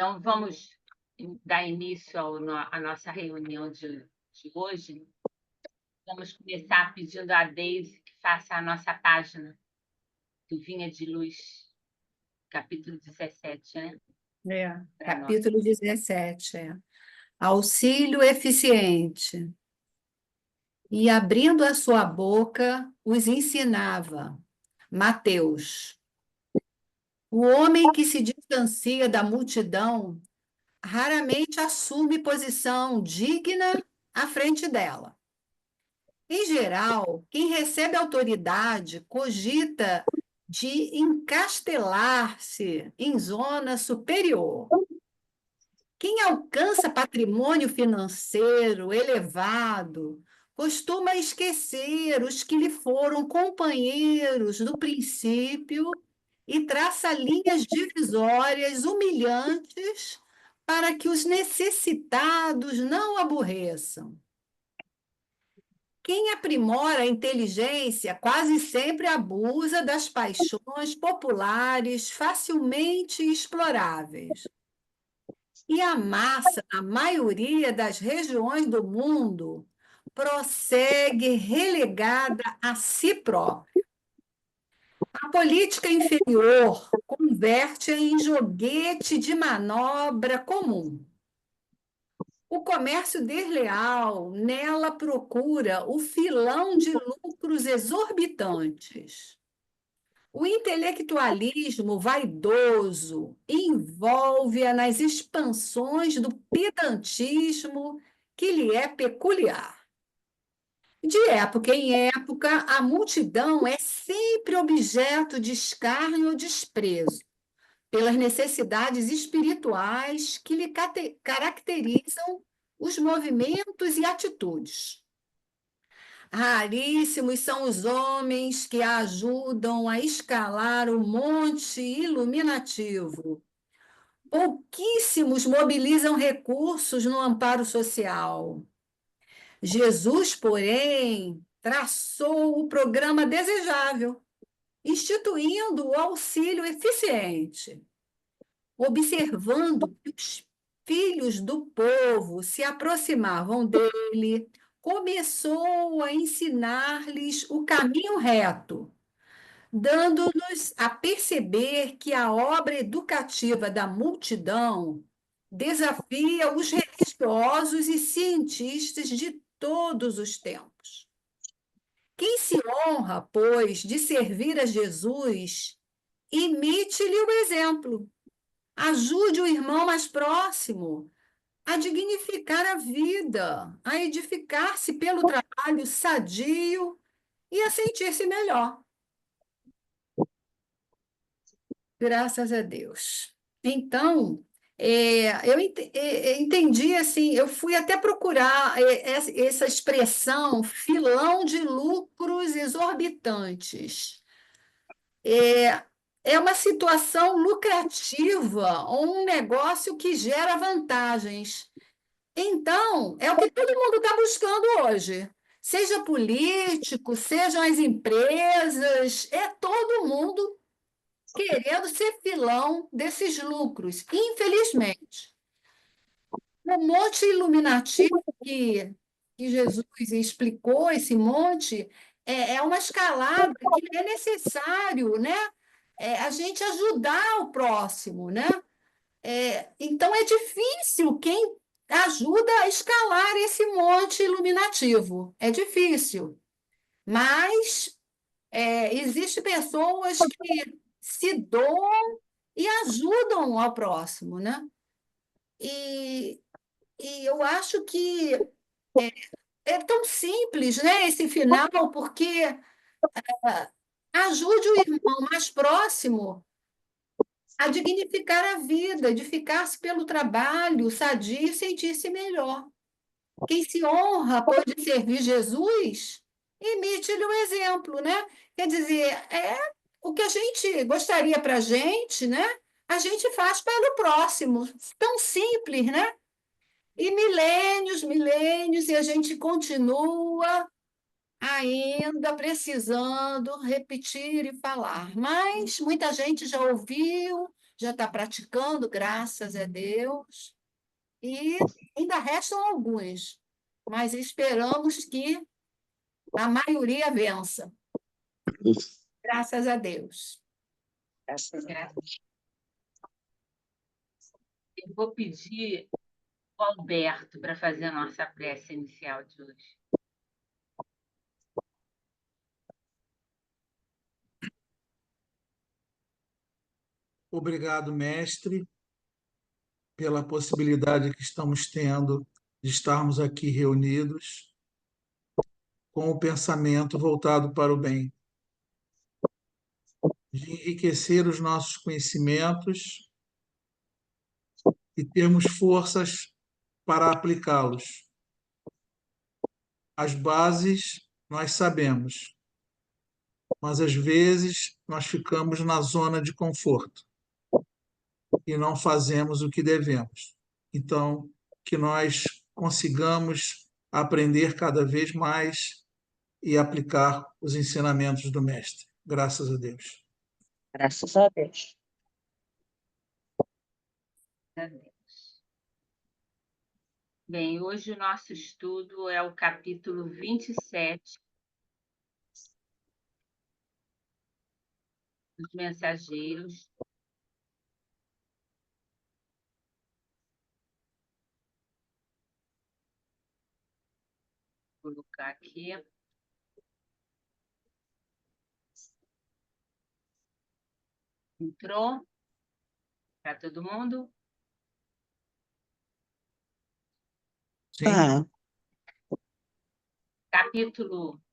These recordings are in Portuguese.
Então, vamos dar início à nossa reunião de hoje. Vamos começar pedindo a Deise que faça a nossa página do Vinha de Luz, capítulo 17, né? Para nós. Capítulo 17. Auxílio eficiente. E abrindo a sua boca, os ensinava. Mateus. O homem que se distancia da multidão raramente assume posição digna à frente dela. Em geral, quem recebe autoridade cogita de encastelar-se em zona superior. Quem alcança patrimônio financeiro elevado costuma esquecer os que lhe foram companheiros do princípio e traça linhas divisórias humilhantes para que os necessitados não aborreçam. Quem aprimora a inteligência quase sempre abusa das paixões populares facilmente exploráveis. E a massa, na maioria das regiões do mundo, prossegue relegada a si própria. A política inferior converte-a em joguete de manobra comum. O comércio desleal nela procura o filão de lucros exorbitantes. O intelectualismo vaidoso envolve-a nas expansões do pedantismo que lhe é peculiar. De época em época, a multidão é sempre objeto de escárnio ou desprezo, pelas necessidades espirituais que lhe caracterizam os movimentos e atitudes. Raríssimos são os homens que a ajudam a escalar o monte iluminativo. Pouquíssimos mobilizam recursos no amparo social. Jesus, porém, traçou o programa desejável, instituindo o auxílio eficiente. Observando que os filhos do povo se aproximavam dele, começou a ensinar-lhes o caminho reto, dando-nos a perceber que a obra educativa da multidão desafia os religiosos e cientistas de todos os tempos. Quem se honra, pois, de servir a Jesus, imite-lhe o exemplo. Ajude o irmão mais próximo a dignificar a vida, a edificar-se pelo trabalho sadio e a sentir-se melhor. Graças a Deus. Então, eu entendi assim, eu fui até procurar essa expressão filão de lucros exorbitantes. É uma situação lucrativa ou um negócio que gera vantagens. Então, é o que todo mundo está buscando hoje. Seja político, sejam as empresas, é todo mundo querendo ser filão desses lucros, infelizmente. O monte iluminativo que Jesus explicou, esse monte, é uma escalada que é necessário, né? A gente ajudar o próximo, né? Então, é difícil quem ajuda a escalar esse monte iluminativo. É difícil. Mas existem pessoas que se doam e ajudam ao próximo, né? E, e eu acho que é tão simples, né, esse final, porque ajude o irmão mais próximo a dignificar a vida, edificar-se pelo trabalho sadio e sentir-se melhor. Quem se honra pode servir Jesus, imite-lhe o exemplo, né? Quer dizer, o que a gente gostaria para a gente, né? A gente faz para o próximo. Tão simples, né? E milênios, milênios, e a gente continua ainda precisando repetir e falar. Mas muita gente já ouviu, já está praticando, graças a Deus, e ainda restam alguns, mas esperamos que a maioria vença, graças a Deus. Eu vou pedir ao Alberto para fazer a nossa prece inicial de hoje. Obrigado, mestre, pela possibilidade que estamos tendo de estarmos aqui reunidos com o pensamento voltado para o bem, de enriquecer os nossos conhecimentos e termos forças para aplicá-los. As bases nós sabemos, mas às vezes nós ficamos na zona de conforto e não fazemos o que devemos. Então, que nós consigamos aprender cada vez mais e aplicar os ensinamentos do mestre. Graças a Deus. Graças a Deus. Bem, hoje o nosso estudo é o capítulo 27 dos Mensageiros. Vou colocar aqui. Entrou para todo mundo? Sim? Capítulo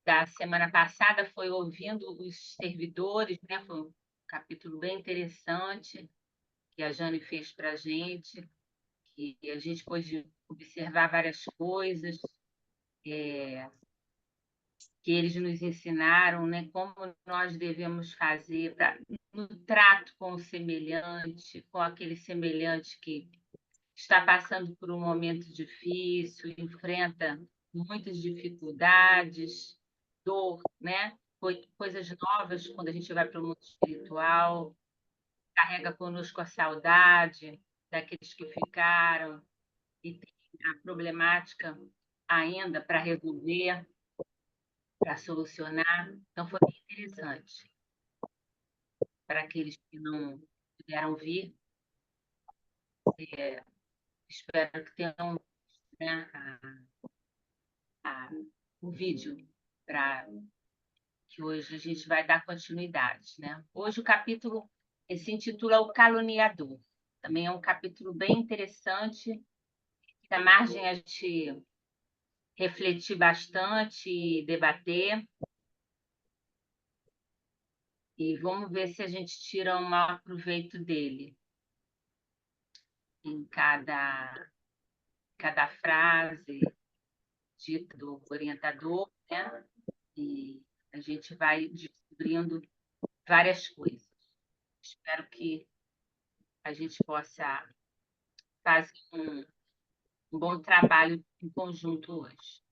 da semana passada foi ouvindo os servidores, né? Foi um capítulo bem interessante que a Jane fez para a gente, que a gente pôde observar várias coisas que eles nos ensinaram, né? Como nós devemos fazer no trato com o semelhante, com aquele semelhante que está passando por um momento difícil, enfrenta muitas dificuldades, dor, né? Coisas novas quando a gente vai para o mundo espiritual, carrega conosco a saudade daqueles que ficaram e tem a problemática ainda para resolver, para solucionar. Então, foi bem interessante. Para aqueles que não puderam vir, espero que tenham, né, o vídeo para que hoje a gente vai dar continuidade, né? Hoje o capítulo se intitula O Caluniador. Também é um capítulo bem interessante, que dá margem a gente refletir bastante e debater. E vamos ver se a gente tira um maior proveito dele em cada frase dita do orientador, né? E a gente vai descobrindo várias coisas. Espero que a gente possa fazer um bom trabalho em conjunto hoje.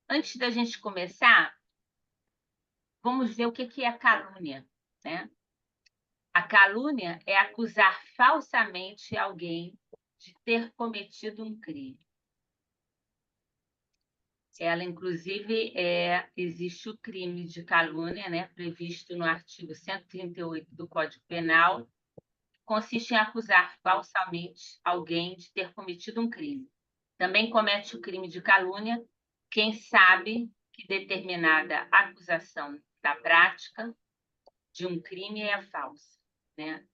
Antes da gente começar, vamos ver o que é a calúnia, né? A calúnia é acusar falsamente alguém de ter cometido um crime. Ela, inclusive, existe o crime de calúnia, né, previsto no artigo 138 do Código Penal, consiste em acusar falsamente alguém de ter cometido um crime. Também comete o crime de calúnia quem sabe que determinada acusação da prática de um crime é falsa, né?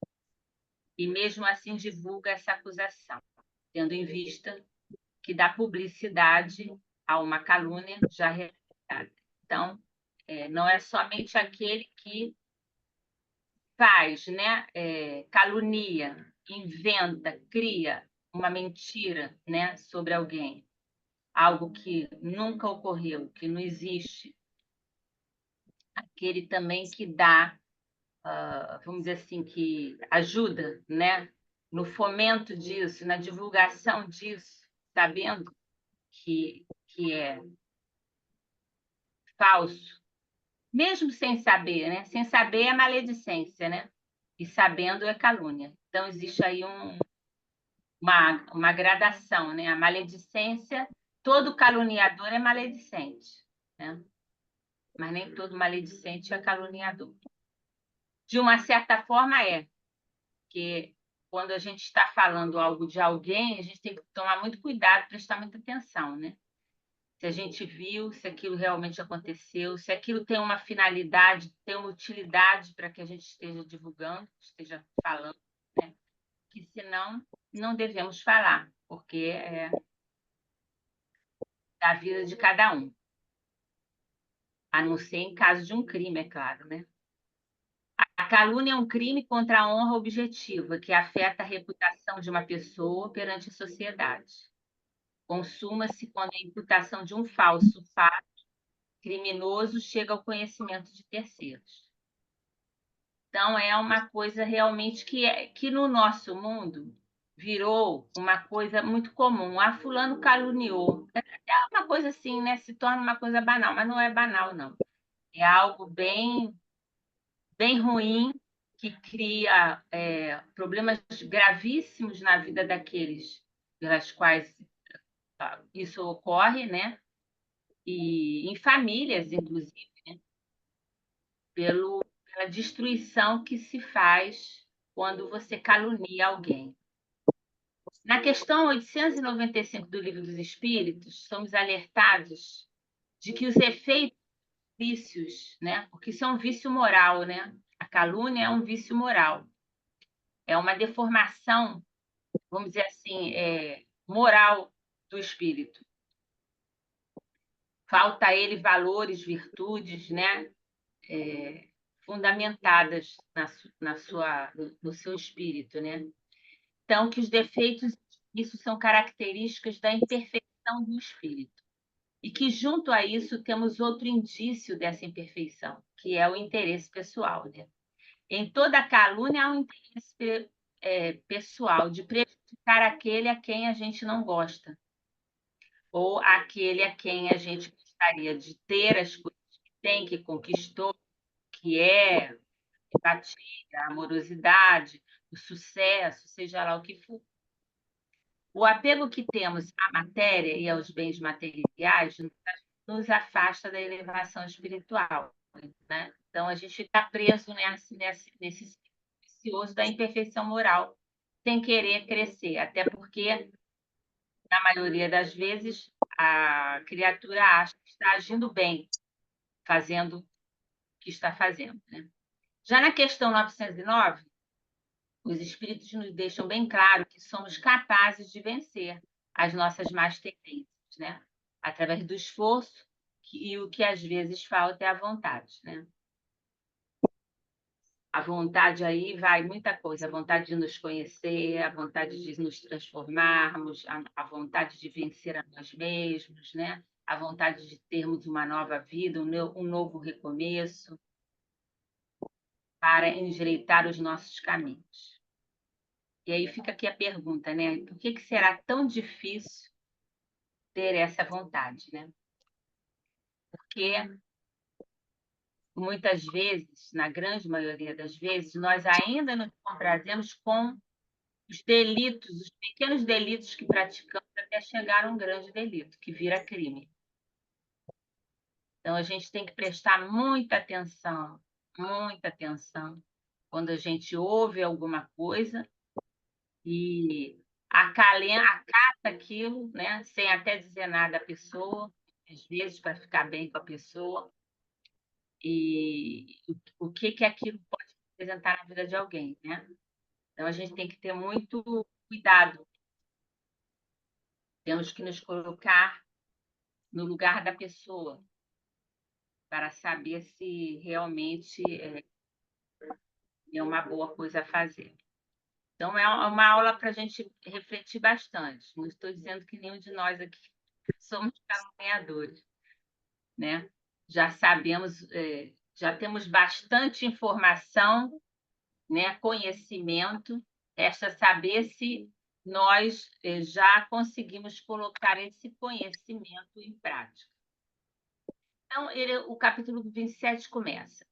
E mesmo assim divulga essa acusação, tendo em vista que dá publicidade a uma calúnia já realizada. Então, não é somente aquele que faz, né, calunia, inventa, cria uma mentira, né, sobre alguém, algo que nunca ocorreu, que não existe. Aquele também que dá, vamos dizer assim, que ajuda, né, no fomento disso, na divulgação disso, sabendo que é falso, mesmo sem saber, né? Sem saber é maledicência, né? e sabendo é calúnia. Então, existe aí uma gradação, né? A maledicência, todo caluniador é maledicente, né? Mas nem todo maledicente é caluniador. De uma certa forma, porque quando a gente está falando algo de alguém, a gente tem que tomar muito cuidado, prestar muita atenção, né? Se a gente viu, se aquilo realmente aconteceu, se aquilo tem uma finalidade, tem uma utilidade para que a gente esteja divulgando, esteja falando, né? Que senão não devemos falar, porque é da vida de cada um, a não ser em caso de um crime, é claro, né? A calúnia é um crime contra a honra objetiva, que afeta a reputação de uma pessoa perante a sociedade. Consuma-se quando a imputação de um falso fato criminoso chega ao conhecimento de terceiros. Então, é uma coisa realmente que no nosso mundo virou uma coisa muito comum. Ah, fulano caluniou. É uma coisa assim, né? Se torna uma coisa banal, mas não é banal, não. É algo bem ruim que cria problemas gravíssimos na vida daqueles pelas quais isso ocorre, né? E em famílias, inclusive, né? Pela destruição que se faz quando você calunia alguém. Na questão 895 do Livro dos Espíritos, somos alertados de que os efeitos vícios, né? Porque isso é um vício moral, né? A calúnia é um vício moral. É uma deformação, vamos dizer assim, moral do espírito. Falta a ele valores, virtudes, né? Fundamentadas no seu espírito, né? Então, que os defeitos, isso são características da imperfeição do espírito. E que, junto a isso, temos outro indício dessa imperfeição, que é o interesse pessoal, né? Em toda calúnia há um interesse pessoal de prejudicar aquele a quem a gente não gosta, ou aquele a quem a gente gostaria de ter as coisas que tem, que conquistou, que é empatia, amorosidade, o sucesso, seja lá o que for. O apego que temos à matéria e aos bens materiais nos afasta da elevação espiritual, né? Então, a gente está preso nesse ciclo vicioso da imperfeição moral, sem querer crescer, até porque, na maioria das vezes, a criatura acha que está agindo bem, fazendo o que está fazendo, né? Já na questão 909, os espíritos nos deixam bem claro que somos capazes de vencer as nossas más tendências, né? Através do esforço, e o que às vezes falta é a vontade, né? A vontade aí vai muita coisa, a vontade de nos conhecer, a vontade de nos transformarmos, a vontade de vencer a nós mesmos, né? A vontade de termos uma nova vida, um novo recomeço, para endireitar os nossos caminhos. E aí fica aqui a pergunta, né? Por que será tão difícil ter essa vontade, né? Porque muitas vezes, na grande maioria das vezes, nós ainda nos comprazemos com os delitos, os pequenos delitos que praticamos até chegar a um grande delito, que vira crime. Então, a gente tem que prestar muita atenção quando a gente ouve alguma coisa e acata aquilo, né, sem até dizer nada à pessoa, às vezes para ficar bem com a pessoa, e o que aquilo pode representar na vida de alguém, né? Então, a gente tem que ter muito cuidado. Temos que nos colocar no lugar da pessoa para saber se realmente é uma boa coisa a fazer. Então, é uma aula para a gente refletir bastante. Não estou dizendo que nenhum de nós aqui somos caluniadores, né? Já sabemos, já temos bastante informação, né? Conhecimento, resta saber se nós já conseguimos colocar esse conhecimento em prática. Então, o capítulo 27 começa.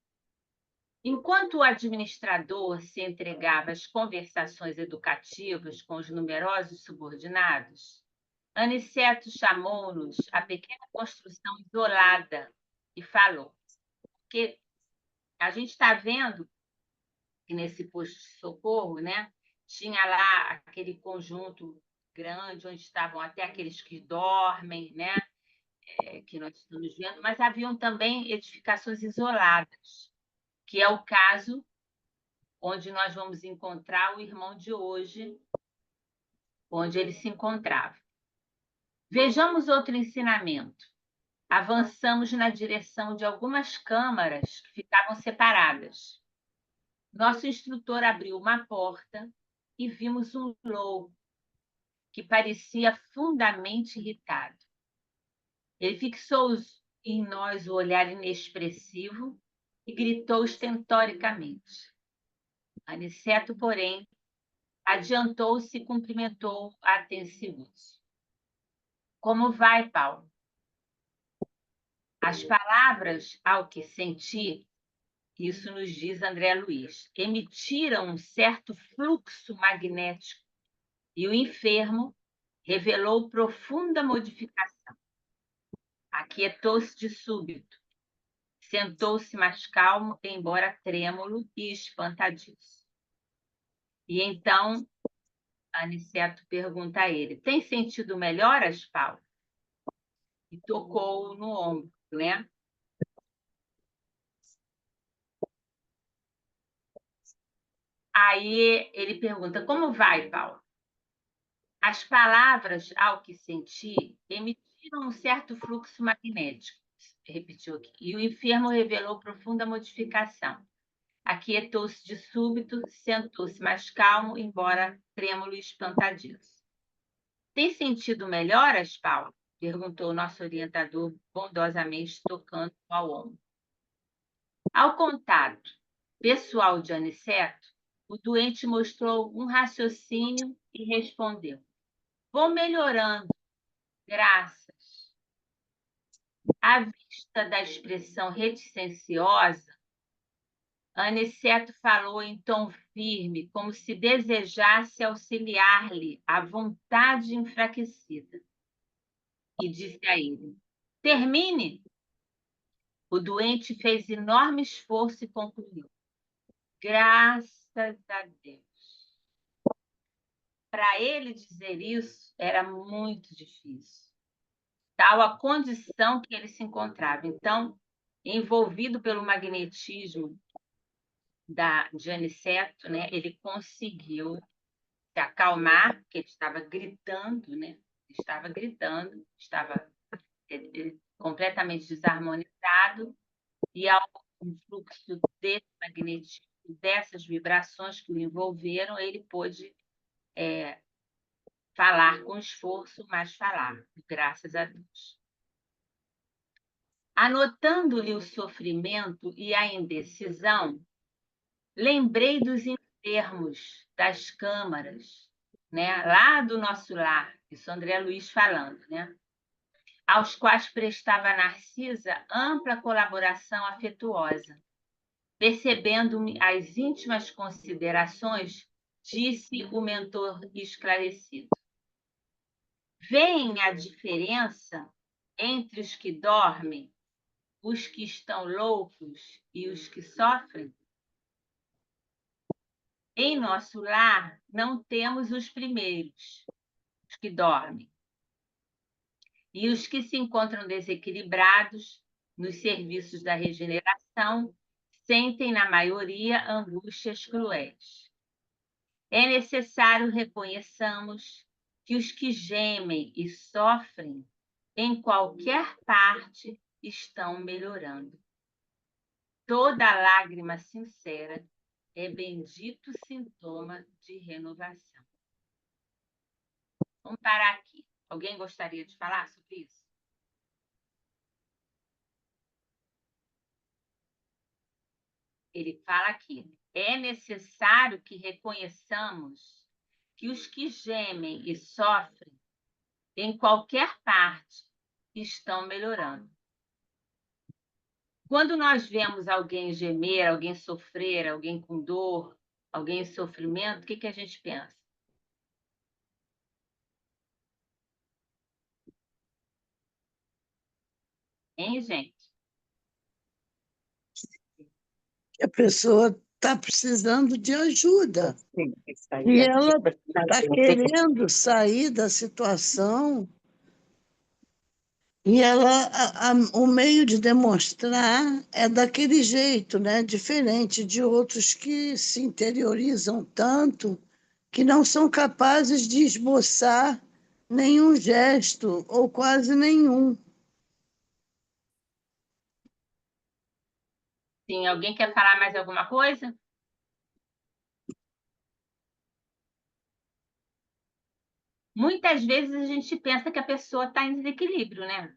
Enquanto o administrador se entregava às conversações educativas com os numerosos subordinados, Aniceto chamou-nos à pequena construção isolada e falou: porque a gente está vendo que nesse posto de socorro, né, tinha lá aquele conjunto grande onde estavam até aqueles que dormem, né, que nós estamos vendo, mas haviam também edificações isoladas, que é o caso onde nós vamos encontrar o irmão de hoje, onde ele se encontrava. Vejamos outro ensinamento. Avançamos na direção de algumas câmaras que ficavam separadas. Nosso instrutor abriu uma porta e vimos um lobo que parecia fundamente irritado. Ele fixou em nós o olhar inexpressivo e gritou estentoricamente. Aniceto, porém, adiantou-se e cumprimentou atencioso. Como vai, Paulo? As palavras, ao que senti, isso nos diz André Luiz, emitiram um certo fluxo magnético e o enfermo revelou profunda modificação. Aquietou-se de súbito, sentou-se mais calmo, embora trêmulo e espantadiço. E então, Aniceto pergunta a ele: tem sentido melhoras, Paulo? E tocou no ombro, né? Aí ele pergunta: como vai, Paulo? As palavras, ao que senti, emitiram um certo fluxo magnético, repetiu aqui, e o enfermo revelou profunda modificação. Aquietou-se de súbito, sentou-se mais calmo, embora trêmulo e espantadiço. Tem sentido melhoras, Paulo? Perguntou o nosso orientador, bondosamente tocando ao ombro. Ao contato pessoal de Aniceto, o doente mostrou um raciocínio e respondeu: vou melhorando, graças. À vista da expressão reticenciosa, Aniceto falou em tom firme, como se desejasse auxiliar-lhe a vontade enfraquecida. E disse a ele: termine. O doente fez enorme esforço e concluiu: graças a Deus. Para ele dizer isso era muito difícil, tal a condição que ele se encontrava. Então, envolvido pelo magnetismo de Aniceto, né, ele conseguiu se acalmar, porque ele estava gritando, né? Estava gritando, estava completamente desarmonizado, e ao fluxo desse magnetismo, dessas vibrações que o envolveram, ele pôde falar com esforço, mas falar, graças a Deus. Anotando-lhe o sofrimento e a indecisão, lembrei dos enfermos das câmaras, né, lá do nosso lar, isso André Luiz falando, né, aos quais prestava Narcisa ampla colaboração afetuosa. Percebendo-me as íntimas considerações, disse o mentor esclarecido: veem a diferença entre os que dormem, os que estão loucos e os que sofrem? Em nosso lar, não temos os primeiros, os que dormem, e os que se encontram desequilibrados nos serviços da regeneração sentem, na maioria, angústias cruéis. É necessário reconheçamos que os que gemem e sofrem em qualquer parte estão melhorando. Toda lágrima sincera é bendito sintoma de renovação. Vamos parar aqui. Alguém gostaria de falar sobre isso? Ele fala aqui: é necessário que reconheçamos que os que gemem e sofrem em qualquer parte estão melhorando. Quando nós vemos alguém gemer, alguém sofrer, alguém com dor, alguém em sofrimento, o que que a gente pensa? Hein, gente? A pessoa está precisando de ajuda e ela está querendo sair da situação e o meio de demonstrar é daquele jeito, né? Diferente de outros que se interiorizam tanto que não são capazes de esboçar nenhum gesto ou quase nenhum. Sim, alguém quer falar mais alguma coisa? Muitas vezes a gente pensa que a pessoa está em desequilíbrio, né?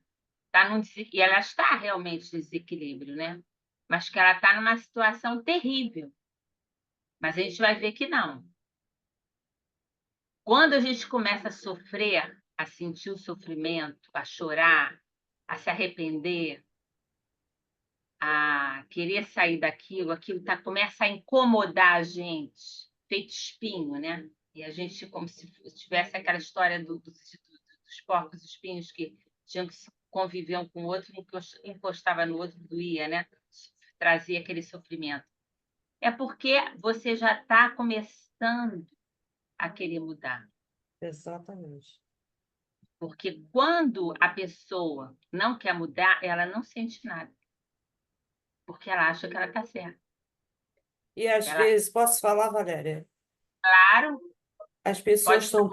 E ela está realmente em desequilíbrio, né? Mas que ela está numa situação terrível. Mas a gente vai ver que não. Quando a gente começa a sofrer, a sentir o sofrimento, a chorar, a se arrepender, a querer sair daquilo, aquilo começa a incomodar a gente, feito espinho, né? E a gente, como se tivesse aquela história dos porcos espinhos que tinham que conviver um com o outro, encostava no outro, doía, né? Trazia aquele sofrimento. É porque você já está começando a querer mudar. Exatamente. Porque quando a pessoa não quer mudar, ela não sente nada. Porque ela acha que ela está certa. E às Ela, vezes, posso falar, Valéria? claro, As pessoas pode estão,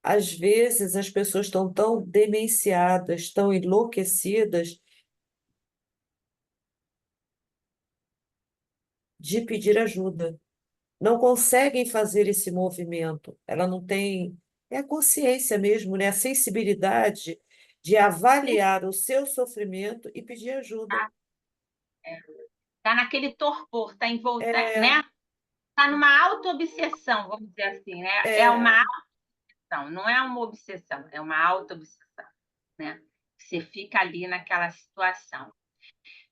às vezes, as pessoas estão tão demenciadas, tão enlouquecidas de pedir ajuda. Não conseguem fazer esse movimento. Ela não tem, é a consciência mesmo, né? A sensibilidade de avaliar o seu sofrimento e pedir ajuda. está naquele torpor, está envolta, É, né? Está numa auto-obsessão, vamos dizer assim, né? É uma é, auto-obsessão, não é uma obsessão, é uma auto-obsessão, né? Você fica ali naquela situação.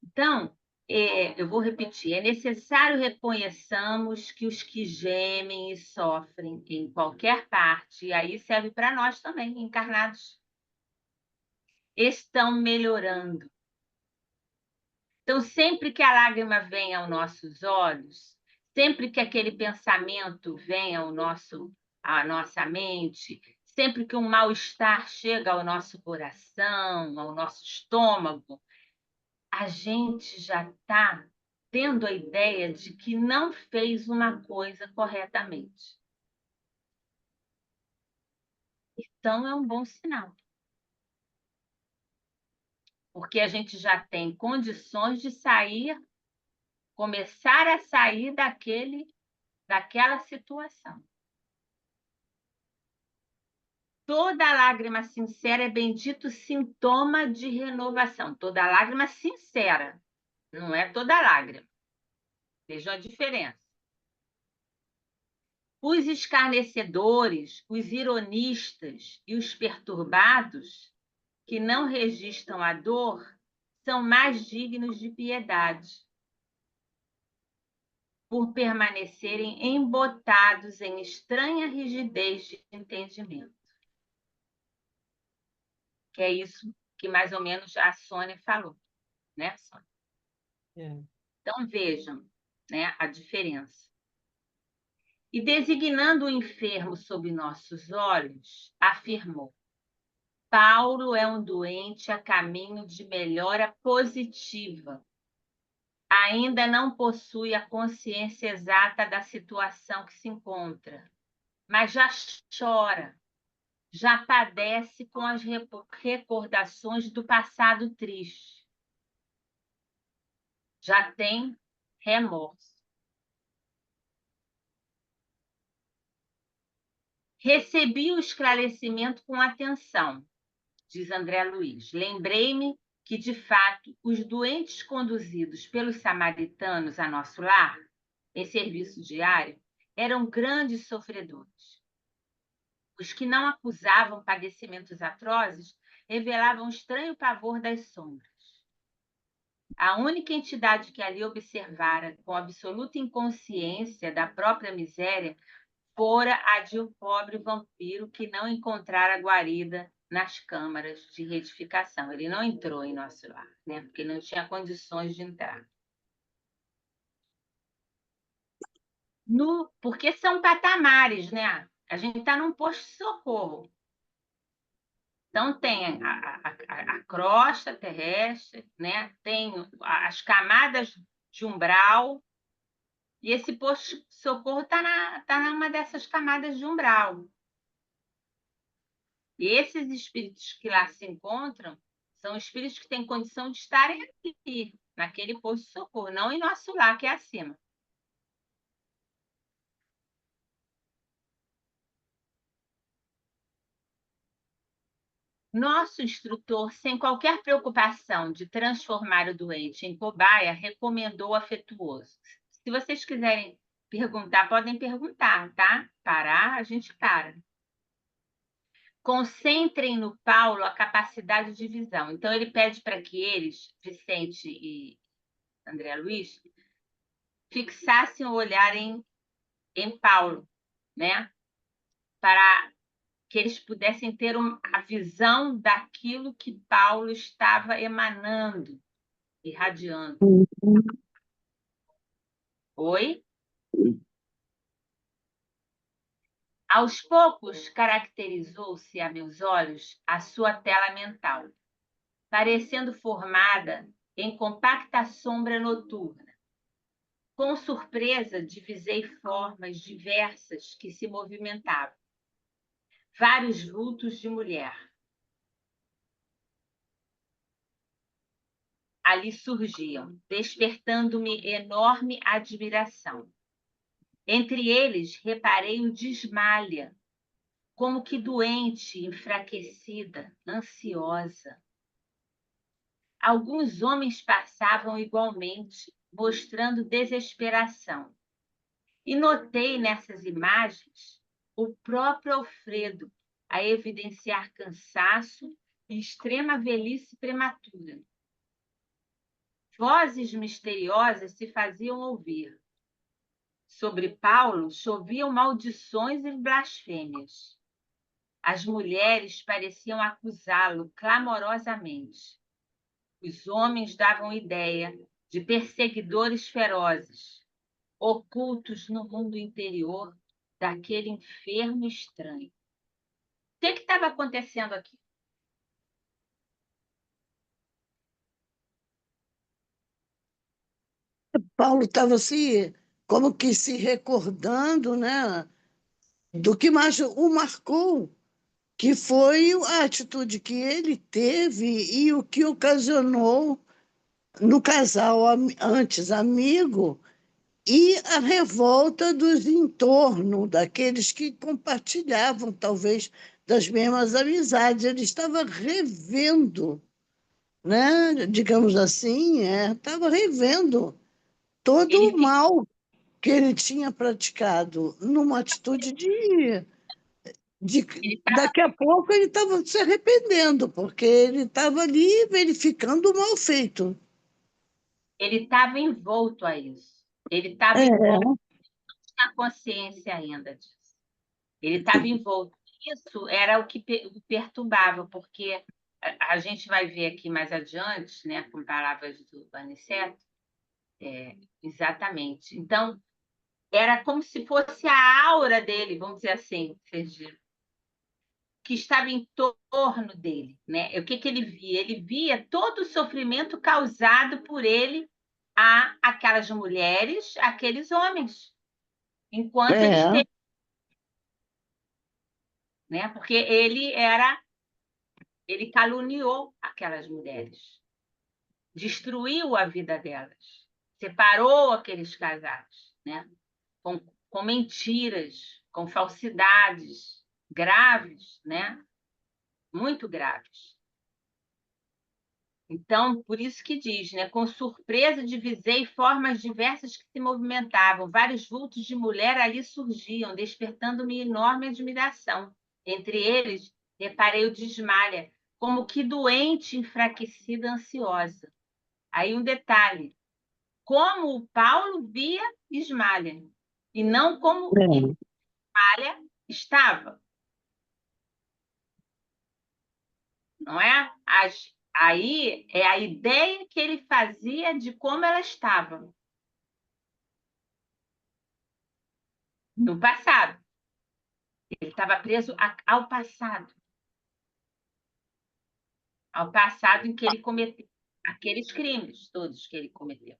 Então, eu vou repetir: é necessário reconheçamos que os que gemem e sofrem em qualquer parte, e aí serve para nós também, encarnados, estão melhorando. Então, sempre que a lágrima vem aos nossos olhos, sempre que aquele pensamento vem à nossa mente, sempre que um mal-estar chega ao nosso coração, ao nosso estômago, a gente já está tendo a ideia de que não fez uma coisa corretamente. Então, é um bom sinal. Porque a gente já tem condições de sair, começar a sair daquela situação. Toda lágrima sincera é bendito sintoma de renovação. Toda lágrima sincera, não é toda lágrima. Vejam a diferença. Os escarnecedores, os ironistas e os perturbados, que não registram a dor, são mais dignos de piedade, por permanecerem embotados em estranha rigidez de entendimento. Que é isso que mais ou menos a Sônia falou, né, Sônia? é. Então, vejam, né, a diferença. E designando o enfermo sob nossos olhos, afirmou: Paulo é um doente a caminho de melhora positiva. Ainda não possui a consciência exata da situação que se encontra, mas já chora, já padece com as recordações do passado triste. Já tem remorso. Recebi o esclarecimento com atenção, diz André Luiz. Lembrei-me que, de fato, os doentes conduzidos pelos samaritanos a nosso lar, em serviço diário, eram grandes sofredores. Os que não acusavam padecimentos atrozes revelavam estranho pavor das sombras. A única entidade que ali observara com absoluta inconsciência da própria miséria fora a de um pobre vampiro que não encontrara guarida nas câmaras de retificação. Ele não entrou em nosso lar, né? Porque não tinha condições de entrar. Porque são patamares, né? A gente está num posto de socorro. Então, tem a crosta terrestre, né? Tem as camadas de umbral, e esse posto de socorro está numa dessas camadas de umbral. E esses espíritos que lá se encontram são espíritos que têm condição de estarem aqui, naquele posto de socorro, não em nosso lar, que é acima. Nosso instrutor, sem qualquer preocupação de transformar o doente em cobaia, recomendou afetuoso. Se vocês quiserem perguntar, podem perguntar, tá? Parar, a gente para. Concentrem no Paulo a capacidade de visão. Então, ele pede para que eles, Vicente e André Luiz, fixassem o olhar em Paulo, né? Para que eles pudessem ter a visão daquilo que Paulo estava emanando, irradiando. Oi? Aos poucos, caracterizou-se a meus olhos a sua tela mental, parecendo formada em compacta sombra noturna. Com surpresa, divisei formas diversas que se movimentavam. Vários vultos de mulher. Ali surgiam, despertando-me enorme admiração. Entre eles, reparei o Desmalha, como que doente, enfraquecida, ansiosa. Alguns homens passavam igualmente, mostrando desesperação. E notei nessas imagens o próprio Alfredo a evidenciar cansaço e extrema velhice prematura. Vozes misteriosas se faziam ouvir. Sobre Paulo choviam maldições e blasfêmias. As mulheres pareciam acusá-lo clamorosamente. Os homens davam ideia de perseguidores ferozes, ocultos no mundo interior daquele enfermo estranho. O que estava acontecendo aqui? Paulo estava como que se recordando, né, do que mais o marcou, que foi a atitude que ele teve e o que ocasionou no casal antes amigo e a revolta dos em torno, daqueles que compartilhavam, talvez, das mesmas amizades. Ele estava revendo, né? Digamos assim, estava revendo todo Ele, o mal que ele tinha praticado numa atitude de daqui a pouco ele estava se arrependendo, porque ele estava ali verificando o mal feito. ele estava envolto a isso. Ele estava É, envolto na consciência ainda disso. Ele estava envolto. Isso era o que o perturbava, porque a gente vai ver aqui mais adiante, né, com palavras do Aniceto, exatamente. Então, era como se fosse a aura dele, vamos dizer assim, que estava em torno dele, né? O que ele via? Ele via todo o sofrimento causado por ele a aquelas mulheres, aqueles homens, enquanto ele é. esteve, né? Porque ele caluniou aquelas mulheres, destruiu a vida delas, separou aqueles casais, né? Com mentiras, com falsidades graves, né? Muito graves. Então, por isso que diz, né? Com surpresa divisei formas diversas que se movimentavam. Vários vultos de mulher ali surgiam, despertando-me enorme admiração. Entre eles, reparei o Desmalha, como que doente, enfraquecida, ansiosa. Aí um detalhe, como o Paulo via Ismália, e não como Ismália estava, não é? Aí é a ideia que ele fazia de como ela estava no passado. Ele estava preso ao passado em que ele cometeu aqueles crimes todos que ele cometeu.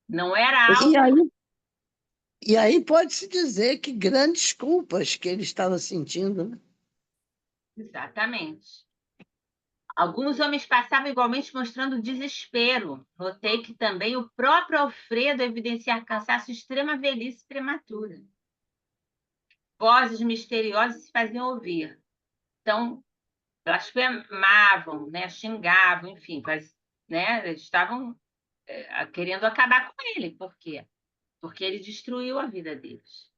Não era E algo aí, e aí pode-se dizer que grandes culpas que ele estava sentindo, né? exatamente. Alguns homens passavam igualmente mostrando desespero. Notei que também o próprio Alfredo evidenciava cansaço e extrema velhice prematura. Vozes misteriosas se faziam ouvir. Então, blasfemavam, né? Xingavam, enfim, né? Estavam querendo acabar com ele. Por quê? Porque ele destruiu a vida deles.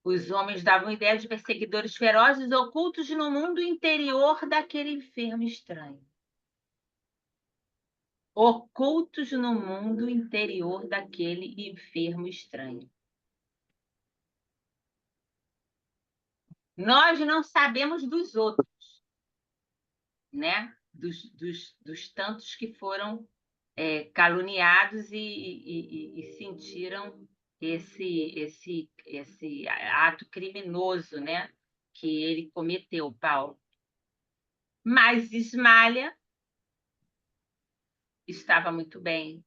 Os homens davam ideia de perseguidores ferozes ocultos no mundo interior daquele enfermo estranho. Ocultos no mundo interior daquele enfermo estranho. Nós não sabemos dos outros, né? Dos tantos que foram caluniados e sentiram esse ato criminoso, né? Que ele cometeu, Paulo. Mas Ismália estava muito bem.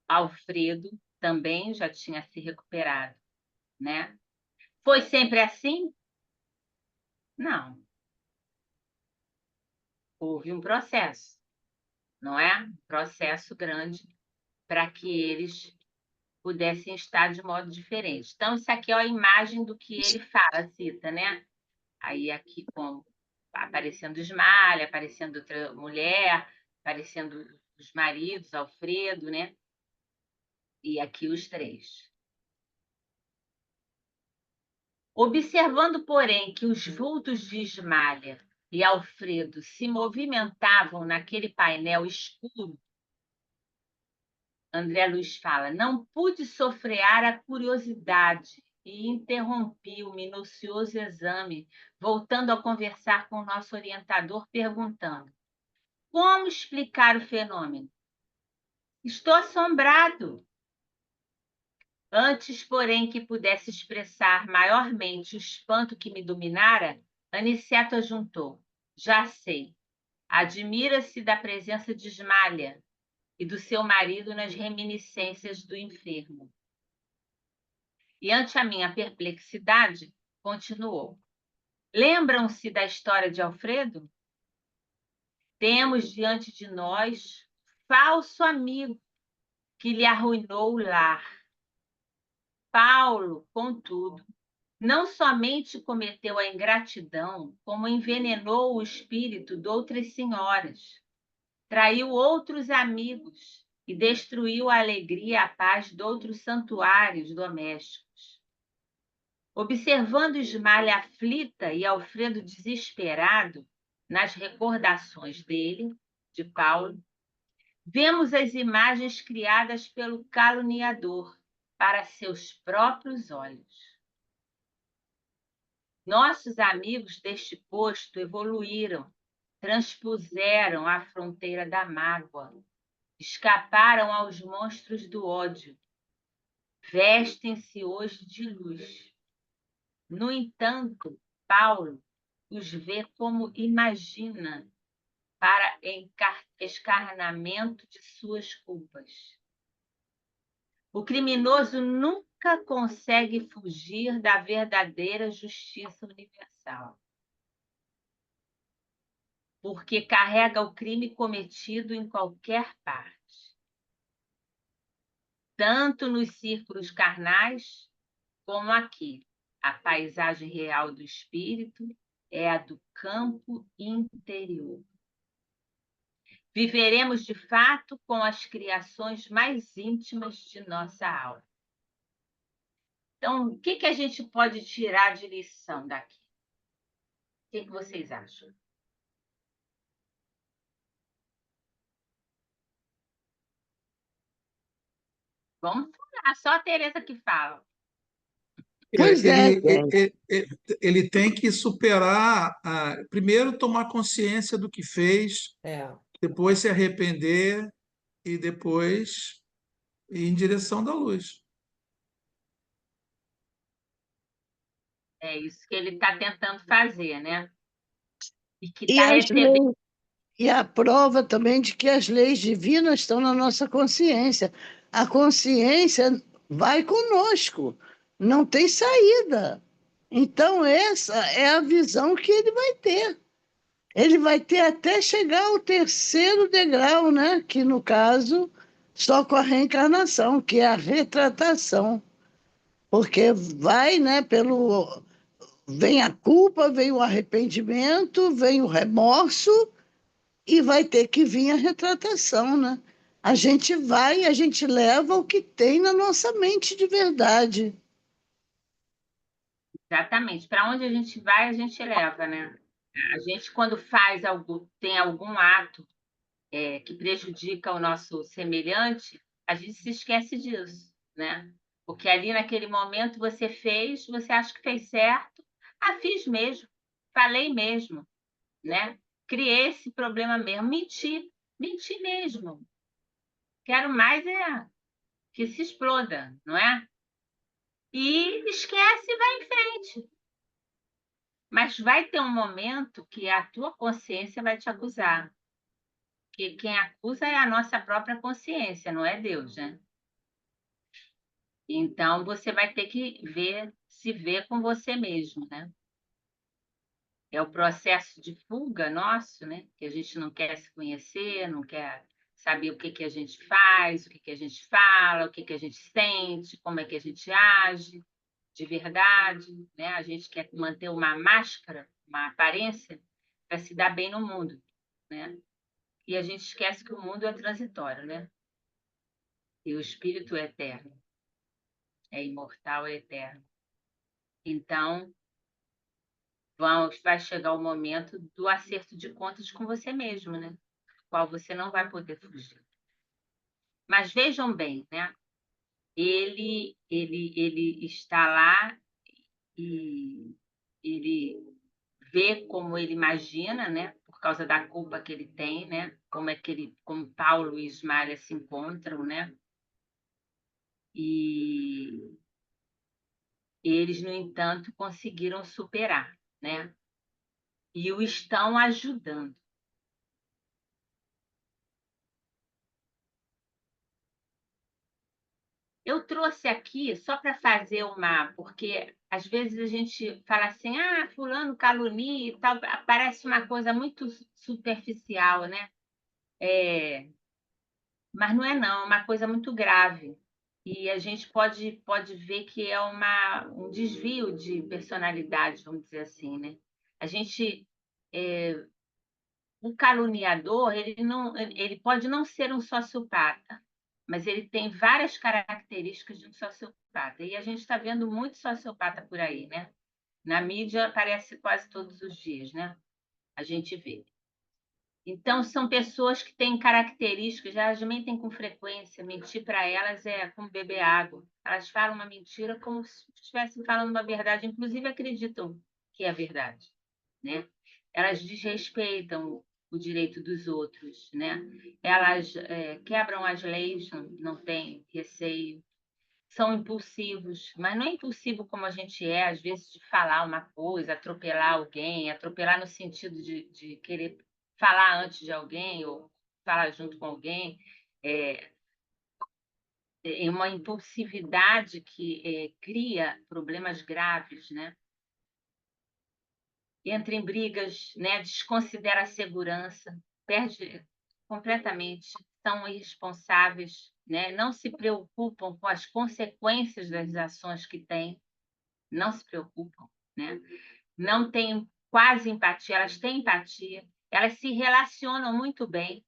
Alfredo também já tinha se recuperado, né? Foi sempre assim? Não. Houve um processo, não é? Um processo grande para que eles pudessem estar de modo diferente. Então, isso aqui é a imagem do que ele fala, cita, né? Aí aqui como aparecendo Ismália, aparecendo outra mulher, aparecendo os maridos, Alfredo, né? E aqui os três. Observando, porém, que os vultos de Ismália e Alfredo se movimentavam naquele painel escuro, André Luiz fala, não pude sofrear a curiosidade e interrompi o minucioso exame, voltando a conversar com o nosso orientador, perguntando, como explicar o fenômeno? Estou assombrado. Antes, porém, que pudesse expressar maiormente o espanto que me dominara, Aniceto ajuntou. Já sei. Admira-se da presença de Ismália e do seu marido nas reminiscências do enfermo. E ante a minha perplexidade, continuou. Lembram-se da história de Alfredo? Temos diante de nós falso amigo que lhe arruinou o lar. Paulo, contudo, não somente cometeu a ingratidão, como envenenou o espírito de outras senhoras, traiu outros amigos e destruiu a alegria e a paz de outros santuários domésticos. Observando Ismália aflita e Alfredo desesperado nas recordações dele, de Paulo, vemos as imagens criadas pelo caluniador para seus próprios olhos. Nossos amigos deste posto evoluíram, transpuseram a fronteira da mágoa, escaparam aos monstros do ódio, vestem-se hoje de luz. No entanto, Paulo os vê como imagina para escarnamento de suas culpas. O criminoso nunca consegue fugir da verdadeira justiça universal, porque carrega o crime cometido em qualquer parte. Tanto nos círculos carnais, como aqui. A paisagem real do espírito é a do campo interior. Viveremos, de fato, com as criações mais íntimas de nossa alma. Então, o que a gente pode tirar de lição daqui? que vocês acham? Vamos falar, só a Tereza que fala. Pois é, gente. Ele tem que superar, primeiro tomar consciência do que fez, É. depois se arrepender e depois ir em direção da luz. É isso que ele está tentando fazer, né? E que E está as recebendo. leis, e a prova também de que as leis divinas estão na nossa consciência. A consciência vai conosco, não tem saída. Então, essa é a visão que ele vai ter. Ele vai ter até chegar ao terceiro degrau, né? Que, no caso, só com a reencarnação, que é a retratação. Porque vai, né, vem a culpa, vem o arrependimento, vem o remorso e vai ter que vir a retratação, né? A gente vai e a gente leva o que tem na nossa mente de verdade. Exatamente. Para onde a gente vai, a gente leva, né? A gente, quando faz algo, tem algum ato que prejudica o nosso semelhante, a gente se esquece disso, né? Porque ali naquele momento você fez, você acha que fez certo, fiz mesmo, falei mesmo, né? Criei esse problema mesmo, menti mesmo. Quero mais que se exploda, não é? E esquece e vai em frente. Mas vai ter um momento que a tua consciência vai te acusar. Porque quem acusa é a nossa própria consciência, não é Deus, né? Então, você vai ter que se ver com você mesmo, né? É o processo de fuga nosso, né? Que a gente não quer se conhecer, não quer saber o que a gente faz, o que a gente fala, o que a gente sente, como é que a gente age de verdade, né? A gente quer manter uma máscara, uma aparência, para se dar bem no mundo, né? E a gente esquece que o mundo é transitório, né? E o espírito é eterno, é imortal, é eterno. Então, vai chegar o momento do acerto de contas com você mesmo, né? Qual você não vai poder fugir. Mas vejam bem, né? Ele está lá e ele vê como ele imagina, né? Por causa da culpa que ele tem, né? Como Paulo e Ismália se encontram, né? E eles, no entanto, conseguiram superar, né? E o estão ajudando. Eu trouxe aqui só para fazer porque às vezes a gente fala assim, fulano calunia e tal, parece uma coisa muito superficial, né? Mas não, é uma coisa muito grave. E a gente pode ver que é um desvio de personalidade, vamos dizer assim, né? A gente, o caluniador, ele pode não ser um sociopata, mas ele tem várias características de um sociopata. E a gente está vendo muito sociopata por aí, né? Na mídia aparece quase todos os dias, né? A gente vê. Então, são pessoas que têm características, elas mentem com frequência. Mentir para elas é como beber água. Elas falam uma mentira como se estivessem falando uma verdade, inclusive acreditam que é verdade, né? Elas desrespeitam o direito dos outros, né? Elas quebram as leis, não têm receio. São impulsivos, mas não é impulsivo como a gente é, às vezes, de falar uma coisa, atropelar alguém, atropelar no sentido de querer falar antes de alguém ou falar junto com alguém. É uma impulsividade que cria problemas graves, né? Entra em brigas, né? Desconsidera a segurança, perde completamente, são irresponsáveis, né? Não se preocupam com as consequências das ações que têm, não se preocupam, né? Não têm quase empatia, elas têm empatia, elas se relacionam muito bem,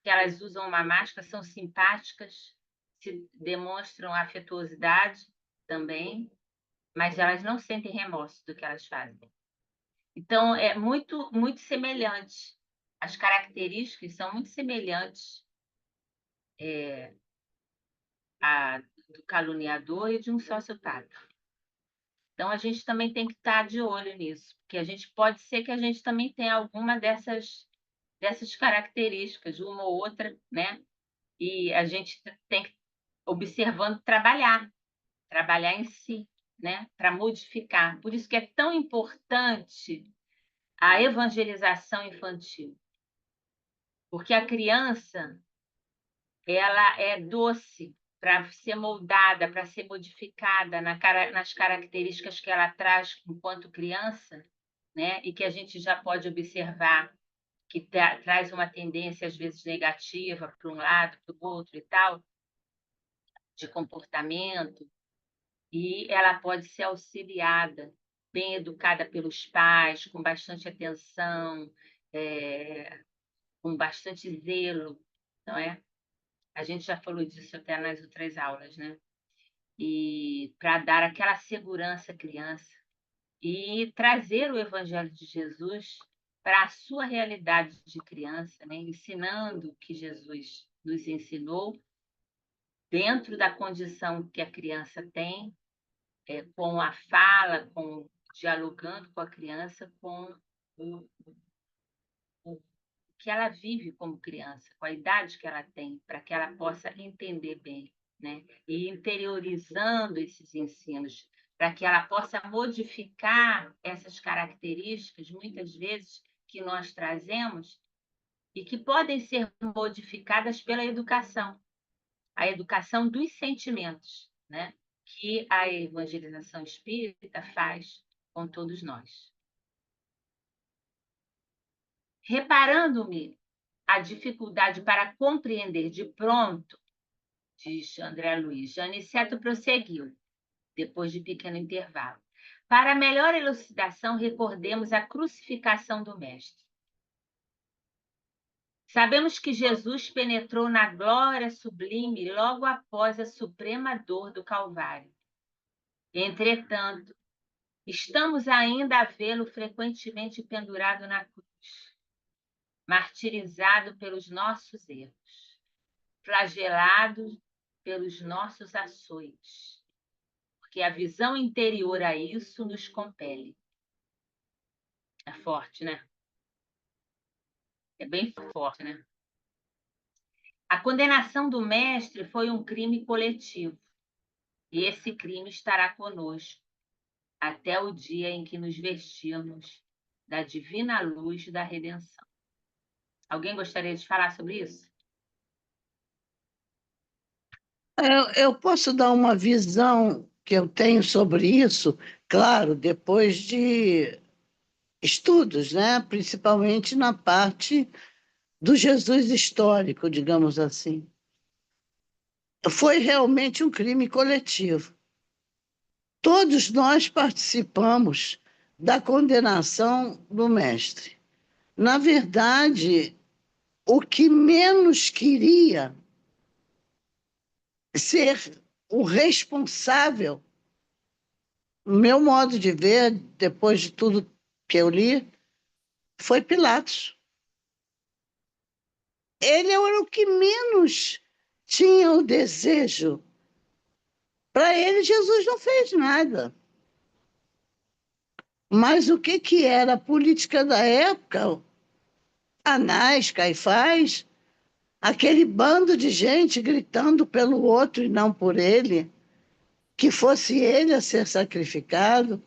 que elas usam uma máscara, são simpáticas, se demonstram afetuosidade também, mas elas não sentem remorso do que elas fazem. Então, é muito semelhante. As características são muito semelhantes do caluniador e de um sociopata. Então, a gente também tem que estar de olho nisso, porque pode ser que a gente também tenha alguma dessas características, uma ou outra, né? E a gente tem que, observando, trabalhar em si, né? Para modificar. Por isso que é tão importante a evangelização infantil, porque a criança, ela é doce para ser moldada, para ser modificada nas características que ela traz enquanto criança, né? E que a gente já pode observar que traz uma tendência, às vezes, negativa para um lado, para o outro e tal, de comportamento, e ela pode ser auxiliada, bem educada pelos pais, com bastante atenção, com bastante zelo, não é? A gente já falou disso até nas outras aulas, né? E para dar aquela segurança à criança e trazer o Evangelho de Jesus para a sua realidade de criança, né? Ensinando o que Jesus nos ensinou dentro da condição que a criança tem, com a fala, dialogando com a criança, com o, o que ela vive como criança, com a idade que ela tem, para que ela possa entender bem, né? E interiorizando esses ensinos, para que ela possa modificar essas características, muitas vezes, que nós trazemos e que podem ser modificadas pela educação, a educação dos sentimentos, né? Que a evangelização espírita faz com todos nós. Reparando-me a dificuldade para compreender de pronto, diz André Luiz, Aniceto prosseguiu, depois de pequeno intervalo. Para melhor elucidação, recordemos a crucificação do Mestre. Sabemos que Jesus penetrou na glória sublime logo após a suprema dor do Calvário. Entretanto, estamos ainda a vê-lo frequentemente pendurado na cruz, martirizado pelos nossos erros, flagelado pelos nossos açoites, porque a visão interior a isso nos compele. É forte, né? É bem forte, né? A condenação do Mestre foi um crime coletivo, e esse crime estará conosco até o dia em que nos vestirmos da divina luz da redenção. Alguém gostaria de falar sobre isso? Eu posso dar uma visão que eu tenho sobre isso, claro, depois de estudos, né? Principalmente na parte do Jesus histórico, digamos assim. Foi realmente um crime coletivo. Todos nós participamos da condenação do Mestre. Na verdade, o que menos queria ser o responsável, no meu modo de ver, depois de tudo que eu li, foi Pilatos. Ele era o que menos tinha o desejo. Para ele, Jesus não fez nada. Mas o que era a política da época? Anás, Caifás, aquele bando de gente gritando pelo outro e não por ele, que fosse ele a ser sacrificado.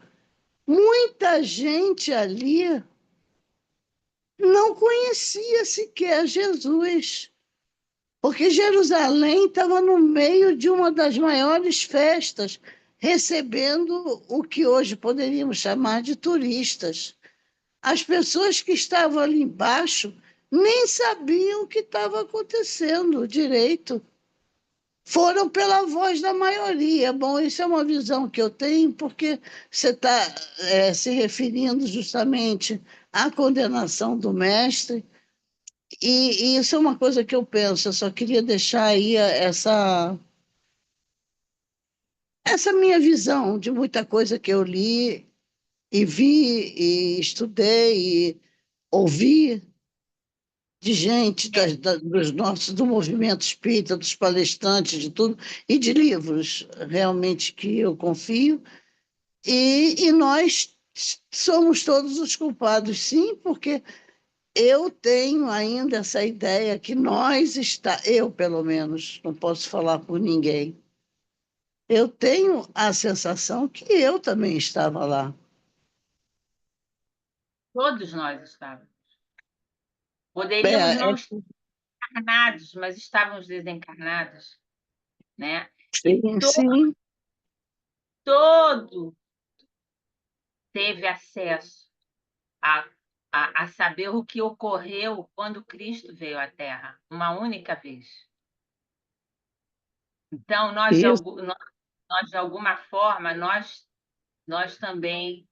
Muita gente ali não conhecia sequer Jesus, porque Jerusalém estava no meio de uma das maiores festas, recebendo o que hoje poderíamos chamar de turistas. As pessoas que estavam ali embaixo nem sabiam o que estava acontecendo direito. Foram pela voz da maioria. Bom, isso é uma visão que eu tenho, porque você está se referindo justamente à condenação do Mestre, e isso é uma coisa que eu penso. Eu só queria deixar aí essa minha visão de muita coisa que eu li e vi, e estudei, e ouvi de gente do movimento espírita, dos palestrantes, de tudo, e de livros realmente que eu confio, e nós somos todos os culpados, sim, porque eu tenho ainda essa ideia que eu pelo menos, não posso falar por ninguém, eu tenho a sensação que eu também estava lá. Todos nós estávamos. Poderíamos É, não estar encarnados, mas estávamos desencarnados, né? E sim, sim, todo teve acesso a saber o que ocorreu quando Cristo veio à Terra, uma única vez. Então, isso, de alguma forma, nós também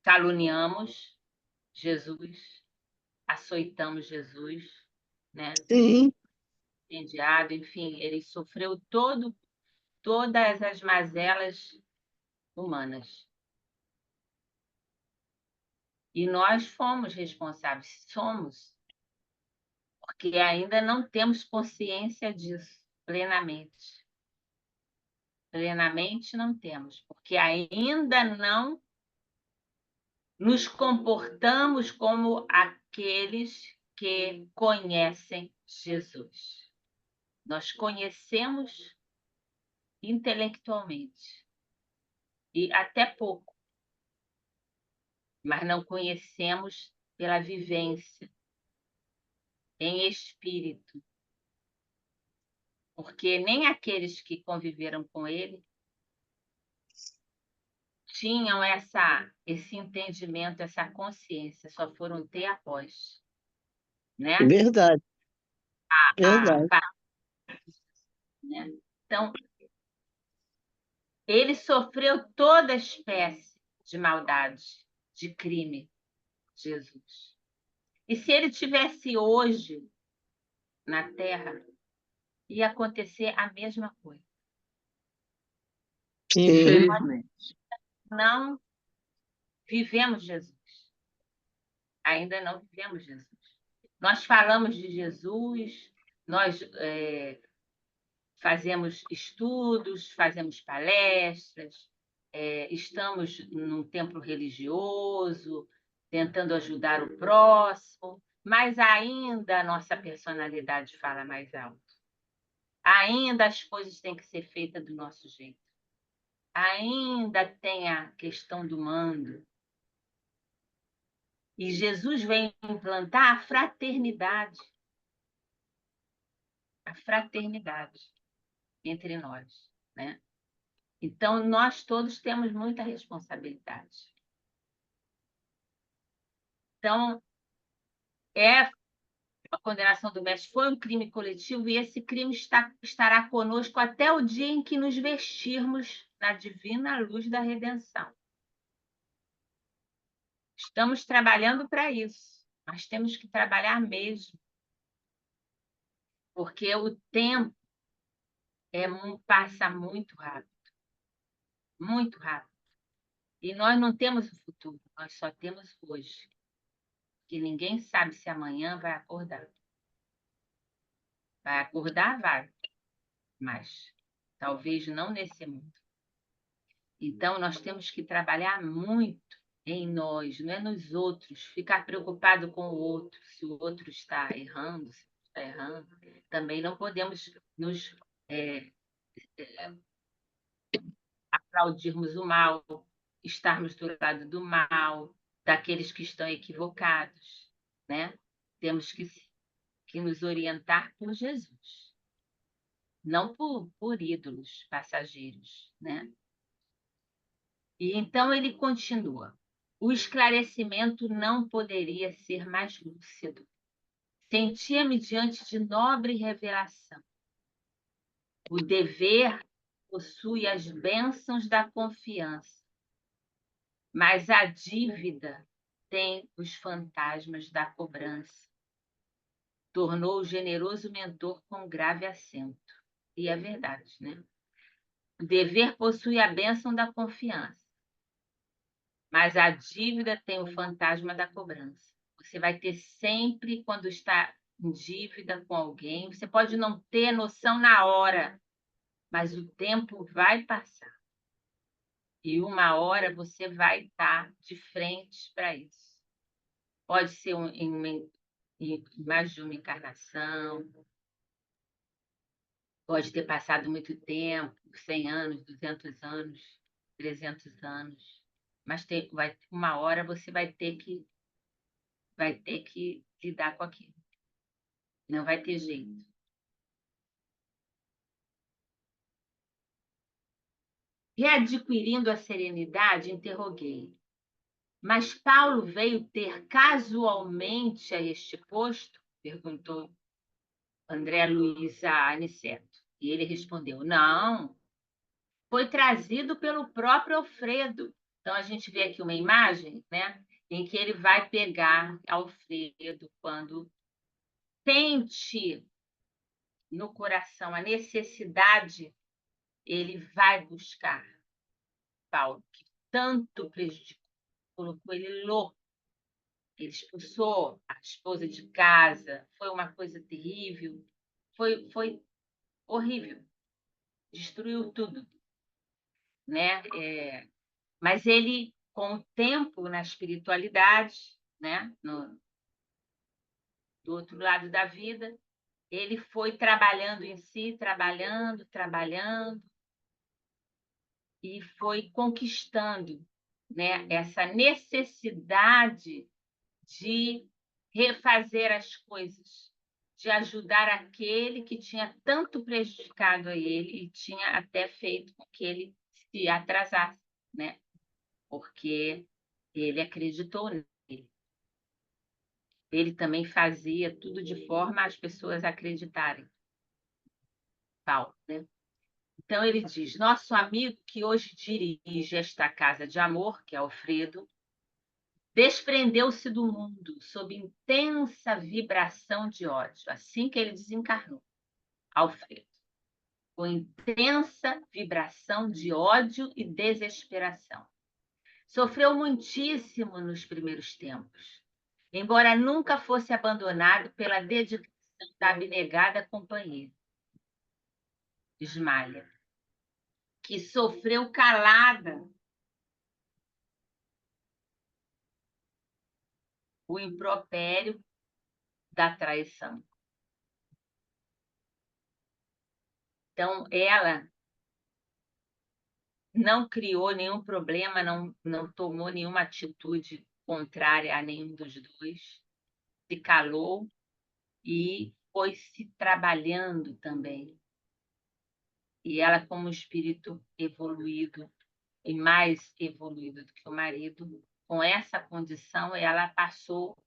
caluniamos Jesus, açoitamos Jesus, né? sim, Incendiado, enfim, ele sofreu todas as mazelas humanas. E nós fomos responsáveis, somos, porque ainda não temos consciência disso plenamente. Plenamente não temos, porque ainda não nos comportamos como aqueles que conhecem Jesus. Nós conhecemos intelectualmente, e até pouco, mas não conhecemos pela vivência, em espírito, porque nem aqueles que conviveram com ele tinham esse entendimento, essa consciência, só foram ter após, né? verdade, A, verdade. né? Então, ele sofreu toda espécie de maldade, de crime, Jesus. E se ele tivesse hoje na Terra, ia acontecer a mesma coisa. Infelizmente. Não vivemos Jesus. Ainda não vivemos Jesus. Nós falamos de Jesus, nós fazemos estudos, fazemos palestras, estamos num templo religioso, tentando ajudar o próximo, mas ainda a nossa personalidade fala mais alto. Ainda as coisas têm que ser feitas do nosso jeito. Ainda tem a questão do mando. E Jesus vem implantar a fraternidade entre nós, né? Então, nós todos temos muita responsabilidade. Então, a condenação do mestre foi um crime coletivo e esse crime estará conosco até o dia em que nos vestirmos na divina luz da redenção. Estamos trabalhando para isso, mas temos que trabalhar mesmo, porque o tempo passa muito rápido, muito rápido. E nós não temos o futuro, nós só temos hoje. Que ninguém sabe se amanhã vai acordar. Vai acordar, vai, mas talvez não nesse mundo. Então, nós temos que trabalhar muito em nós, não é nos outros, ficar preocupado com o outro, se o outro está errando, se está errando. Também não podemos nos aplaudirmos o mal, estarmos do lado do mal, daqueles que estão equivocados, né? Temos que nos orientar por Jesus, não por ídolos passageiros, né? E então ele continua. O esclarecimento não poderia ser mais lúcido. Sentia-me diante de nobre revelação. O dever possui as bênçãos da confiança, mas a dívida tem os fantasmas da cobrança. Tornou o generoso mentor com grave acento. E é verdade, né? O dever possui a bênção da confiança, mas a dívida tem o fantasma da cobrança. Você vai ter sempre, quando está em dívida com alguém, você pode não ter noção na hora, mas o tempo vai passar. E uma hora você vai estar de frente para isso. Pode ser em mais de uma encarnação, pode ter passado muito tempo, 100 anos, 200 anos, 300 anos, mas uma hora você vai ter que lidar com aquilo. Não vai ter jeito. Readquirindo a serenidade, interroguei. Mas Paulo veio ter casualmente a este posto? Perguntou André Luiz a Aniceto. E ele respondeu, não, foi trazido pelo próprio Alfredo. Então, a gente vê aqui uma imagem, né, em que ele vai pegar Alfredo quando sente no coração a necessidade, ele vai buscar Paulo, que tanto prejudicou, colocou ele louco. Ele expulsou a esposa de casa, foi uma coisa terrível, foi horrível, destruiu tudo, né? Mas ele, com o tempo na espiritualidade, né? Do outro lado da vida, ele foi trabalhando em si, trabalhando, e foi conquistando, né? Essa necessidade de refazer as coisas, de ajudar aquele que tinha tanto prejudicado a ele e tinha até feito com que ele se atrasasse, né? Porque ele acreditou nele. Ele também fazia tudo de forma as pessoas acreditarem. Paulo, né? Então ele diz: nosso amigo que hoje dirige esta casa de amor, que é Alfredo, desprendeu-se do mundo sob intensa vibração de ódio, assim que ele desencarnou, Alfredo, com intensa vibração de ódio e desesperação. Sofreu muitíssimo nos primeiros tempos, embora nunca fosse abandonado pela dedicação da abnegada companheira, Ismália, que sofreu calada o impropério da traição. Então, ela não criou nenhum problema, não tomou nenhuma atitude contrária a nenhum dos dois, se calou e foi se trabalhando também. E ela, como espírito evoluído, e mais evoluído do que o marido, com essa condição, ela passou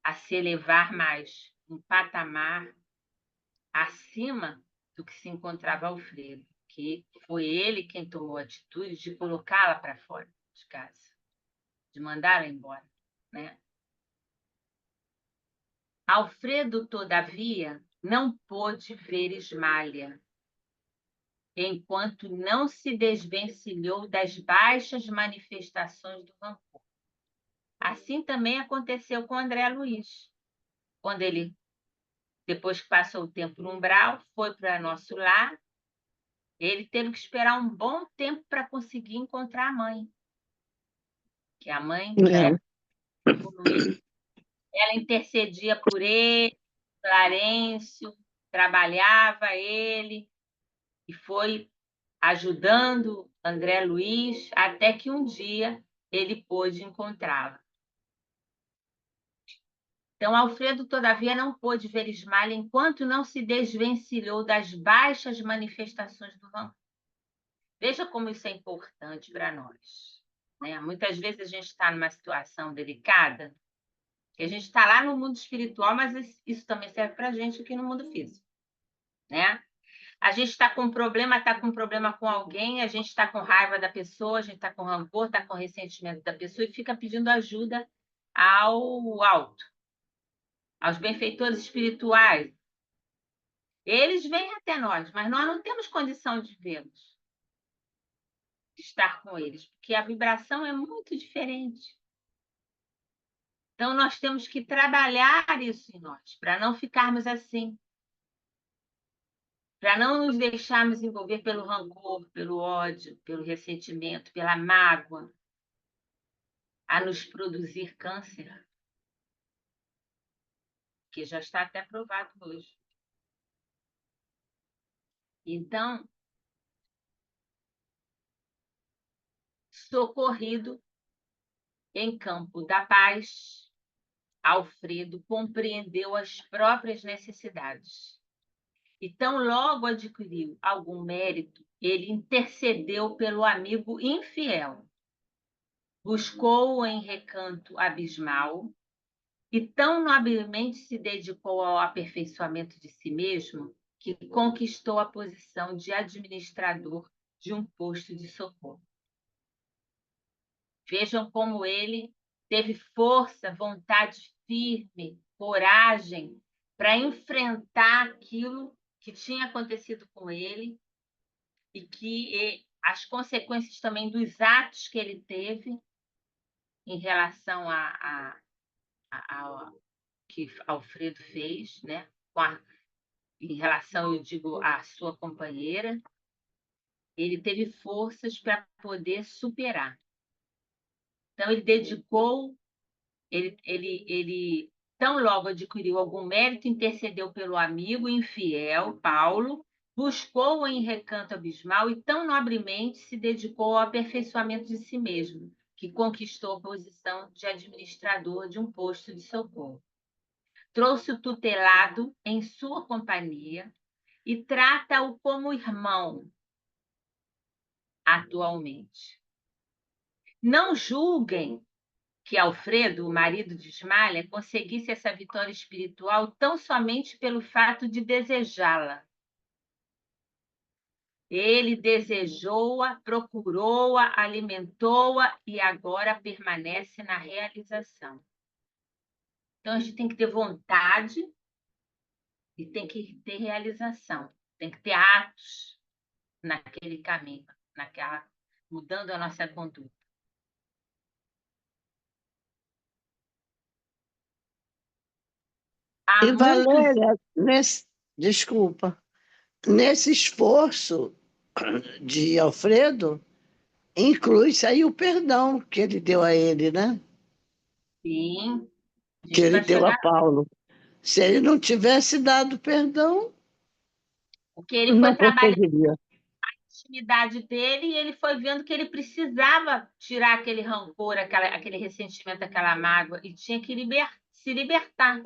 a se elevar mais, um patamar acima do que se encontrava Alfredo, que foi ele quem tomou a atitude de colocá-la para fora de casa, de mandá-la embora, né? Alfredo, todavia, não pôde ver Ismália, enquanto não se desvencilhou das baixas manifestações do rancor. Assim também aconteceu com André Luiz, quando ele, depois que passou o tempo no umbral, foi para nosso lar. Ele teve que esperar um bom tempo para conseguir encontrar a mãe. Que a mãe era evoluída. Ela intercedia por ele, Clarencio, trabalhava ele, e foi ajudando André Luiz, até que um dia ele pôde encontrá-la. Então, Alfredo, todavia, não pôde ver Ismália enquanto não se desvencilhou das baixas manifestações do rancor. Veja como isso é importante para nós, né? Muitas vezes a gente está numa situação delicada, que a gente está lá no mundo espiritual, mas isso também serve para a gente aqui no mundo físico, né? A gente está com um problema com alguém, a gente está com raiva da pessoa, a gente está com rancor, está com ressentimento da pessoa e fica pedindo ajuda ao alto, aos benfeitores espirituais. Eles vêm até nós, mas nós não temos condição de vê-los. de estar com eles, porque a vibração é muito diferente. Então, nós temos que trabalhar isso em nós, para não ficarmos assim, para não nos deixarmos envolver pelo rancor, pelo ódio, pelo ressentimento, pela mágoa, a nos produzir câncer, que já está até provado hoje. Então, socorrido em campo da paz, Alfredo compreendeu as próprias necessidades. E tão logo adquiriu algum mérito, ele intercedeu pelo amigo infiel, buscou-o em recanto abismal e tão nobremente se dedicou ao aperfeiçoamento de si mesmo que conquistou a posição de administrador de um posto de socorro. Vejam como ele teve força, vontade firme, coragem para enfrentar aquilo que tinha acontecido com ele e as consequências também dos atos que ele teve em relação ao que Alfredo fez, né? Em relação, eu digo, à sua companheira, ele teve forças para poder superar. Então, ele dedicou, ele tão logo adquiriu algum mérito, intercedeu pelo amigo infiel, Paulo, buscou-o em recanto abismal e tão nobremente se dedicou ao aperfeiçoamento de si mesmo, que conquistou a posição de administrador de um posto de socorro. Trouxe o tutelado em sua companhia e trata-o como irmão atualmente. Não julguem que Alfredo, o marido de Ismália, conseguisse essa vitória espiritual tão somente pelo fato de desejá-la. Ele desejou-a, procurou-a, alimentou-a e agora permanece na realização. Então, a gente tem que ter vontade e tem que ter realização. Tem que ter atos naquele caminho, mudando a nossa conduta. Há E, muitos Valéria, desculpa, nesse esforço de Alfredo, inclui-se aí o perdão que ele deu a ele, né? sim, a Que gente ele vai deu a chegar, Paulo. Se ele não tivesse dado perdão, porque ele foi não trabalhando conseguiria. a intimidade dele e ele foi vendo que ele precisava tirar aquele rancor, aquele ressentimento, aquela mágoa, e tinha que se libertar.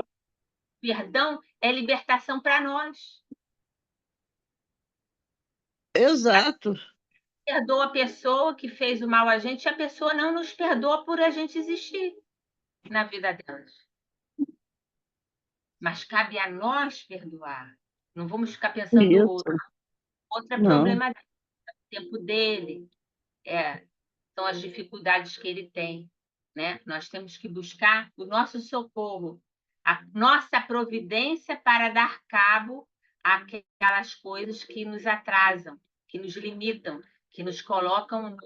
Perdão é libertação para nós. Exato. Perdoa a pessoa que fez o mal a gente, e a pessoa não nos perdoa por a gente existir na vida delas. Mas cabe a nós perdoar. Não vamos ficar pensando no outro. Isso. Outro é Não. problema dele, é o tempo dele, são as dificuldades que ele tem, né? Nós temos que buscar o nosso socorro, a nossa providência para dar cabo àquelas coisas que nos atrasam, que nos limitam, que nos colocam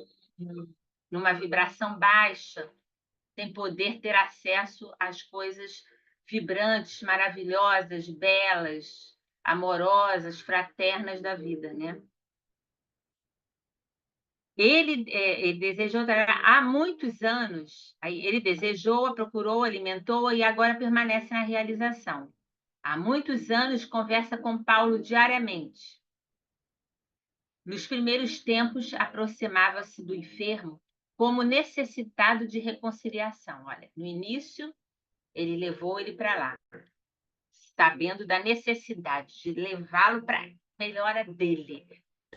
numa vibração baixa, sem poder ter acesso às coisas vibrantes, maravilhosas, belas, amorosas, fraternas da vida, né? Ele desejou há muitos anos, ele desejou, procurou, alimentou e agora permanece na realização. Há muitos anos conversa com Paulo diariamente. Nos primeiros tempos, aproximava-se do enfermo como necessitado de reconciliação. Olha, no início, ele levou ele para lá, sabendo da necessidade de levá-lo para a melhora dele,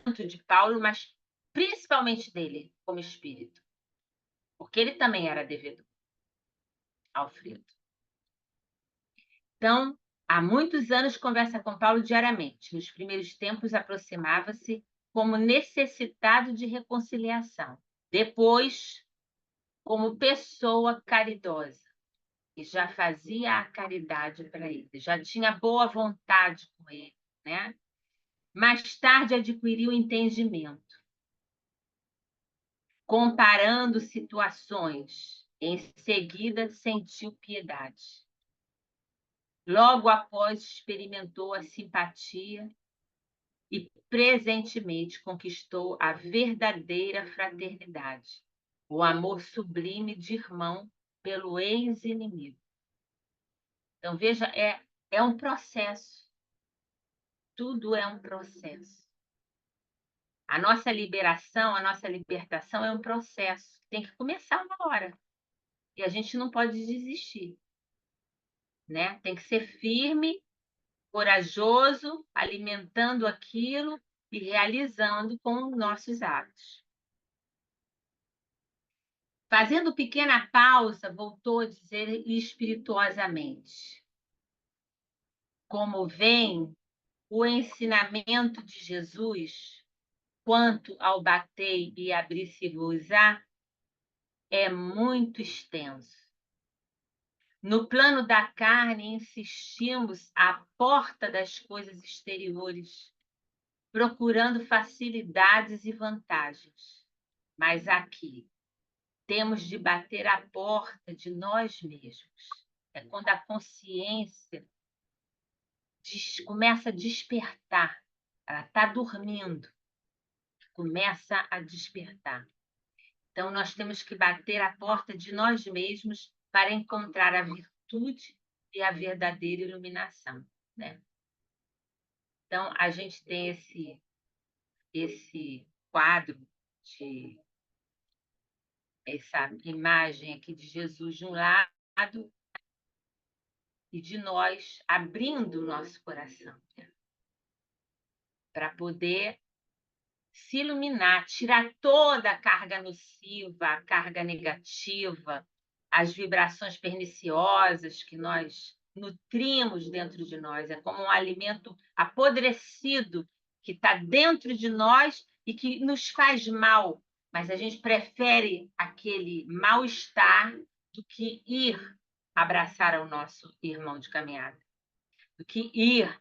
tanto de Paulo, mas principalmente dele, como espírito, porque ele também era devedor, Alfredo. Então, há muitos anos conversa com Paulo diariamente. Nos primeiros tempos, aproximava-se como necessitado de reconciliação. Depois, como pessoa caridosa, e já fazia a caridade para ele, já tinha boa vontade com ele, né? Mais tarde adquiriu entendimento. comparando situações. Em seguida, sentiu piedade. Logo após, experimentou a simpatia e presentemente conquistou a verdadeira fraternidade, o amor sublime de irmão pelo ex-inimigo. Então, veja, é um processo. Tudo é um processo. A nossa liberação, a nossa libertação é um processo. Tem que começar uma hora. E a gente não pode desistir, né? Tem que ser firme, corajoso, alimentando aquilo e realizando com os nossos atos. Fazendo pequena pausa, voltou a dizer espirituosamente: como vem o ensinamento de Jesus quanto ao batei e abrir-se-vos-á é muito extenso. No plano da carne, insistimos à porta das coisas exteriores, procurando facilidades e vantagens. Mas aqui, temos de bater à porta de nós mesmos. É quando a consciência começa a despertar. Ela está dormindo, começa a despertar. Então, nós temos que bater a porta de nós mesmos para encontrar a virtude e a verdadeira iluminação, né? Então, a gente tem esse quadro, essa imagem aqui de Jesus de um lado e de nós abrindo o nosso coração, né? Para poder se iluminar, tirar toda a carga nociva, a carga negativa, as vibrações perniciosas que nós nutrimos dentro de nós. É como um alimento apodrecido que está dentro de nós e que nos faz mal, mas a gente prefere aquele mal-estar do que ir abraçar o nosso irmão de caminhada, do que ir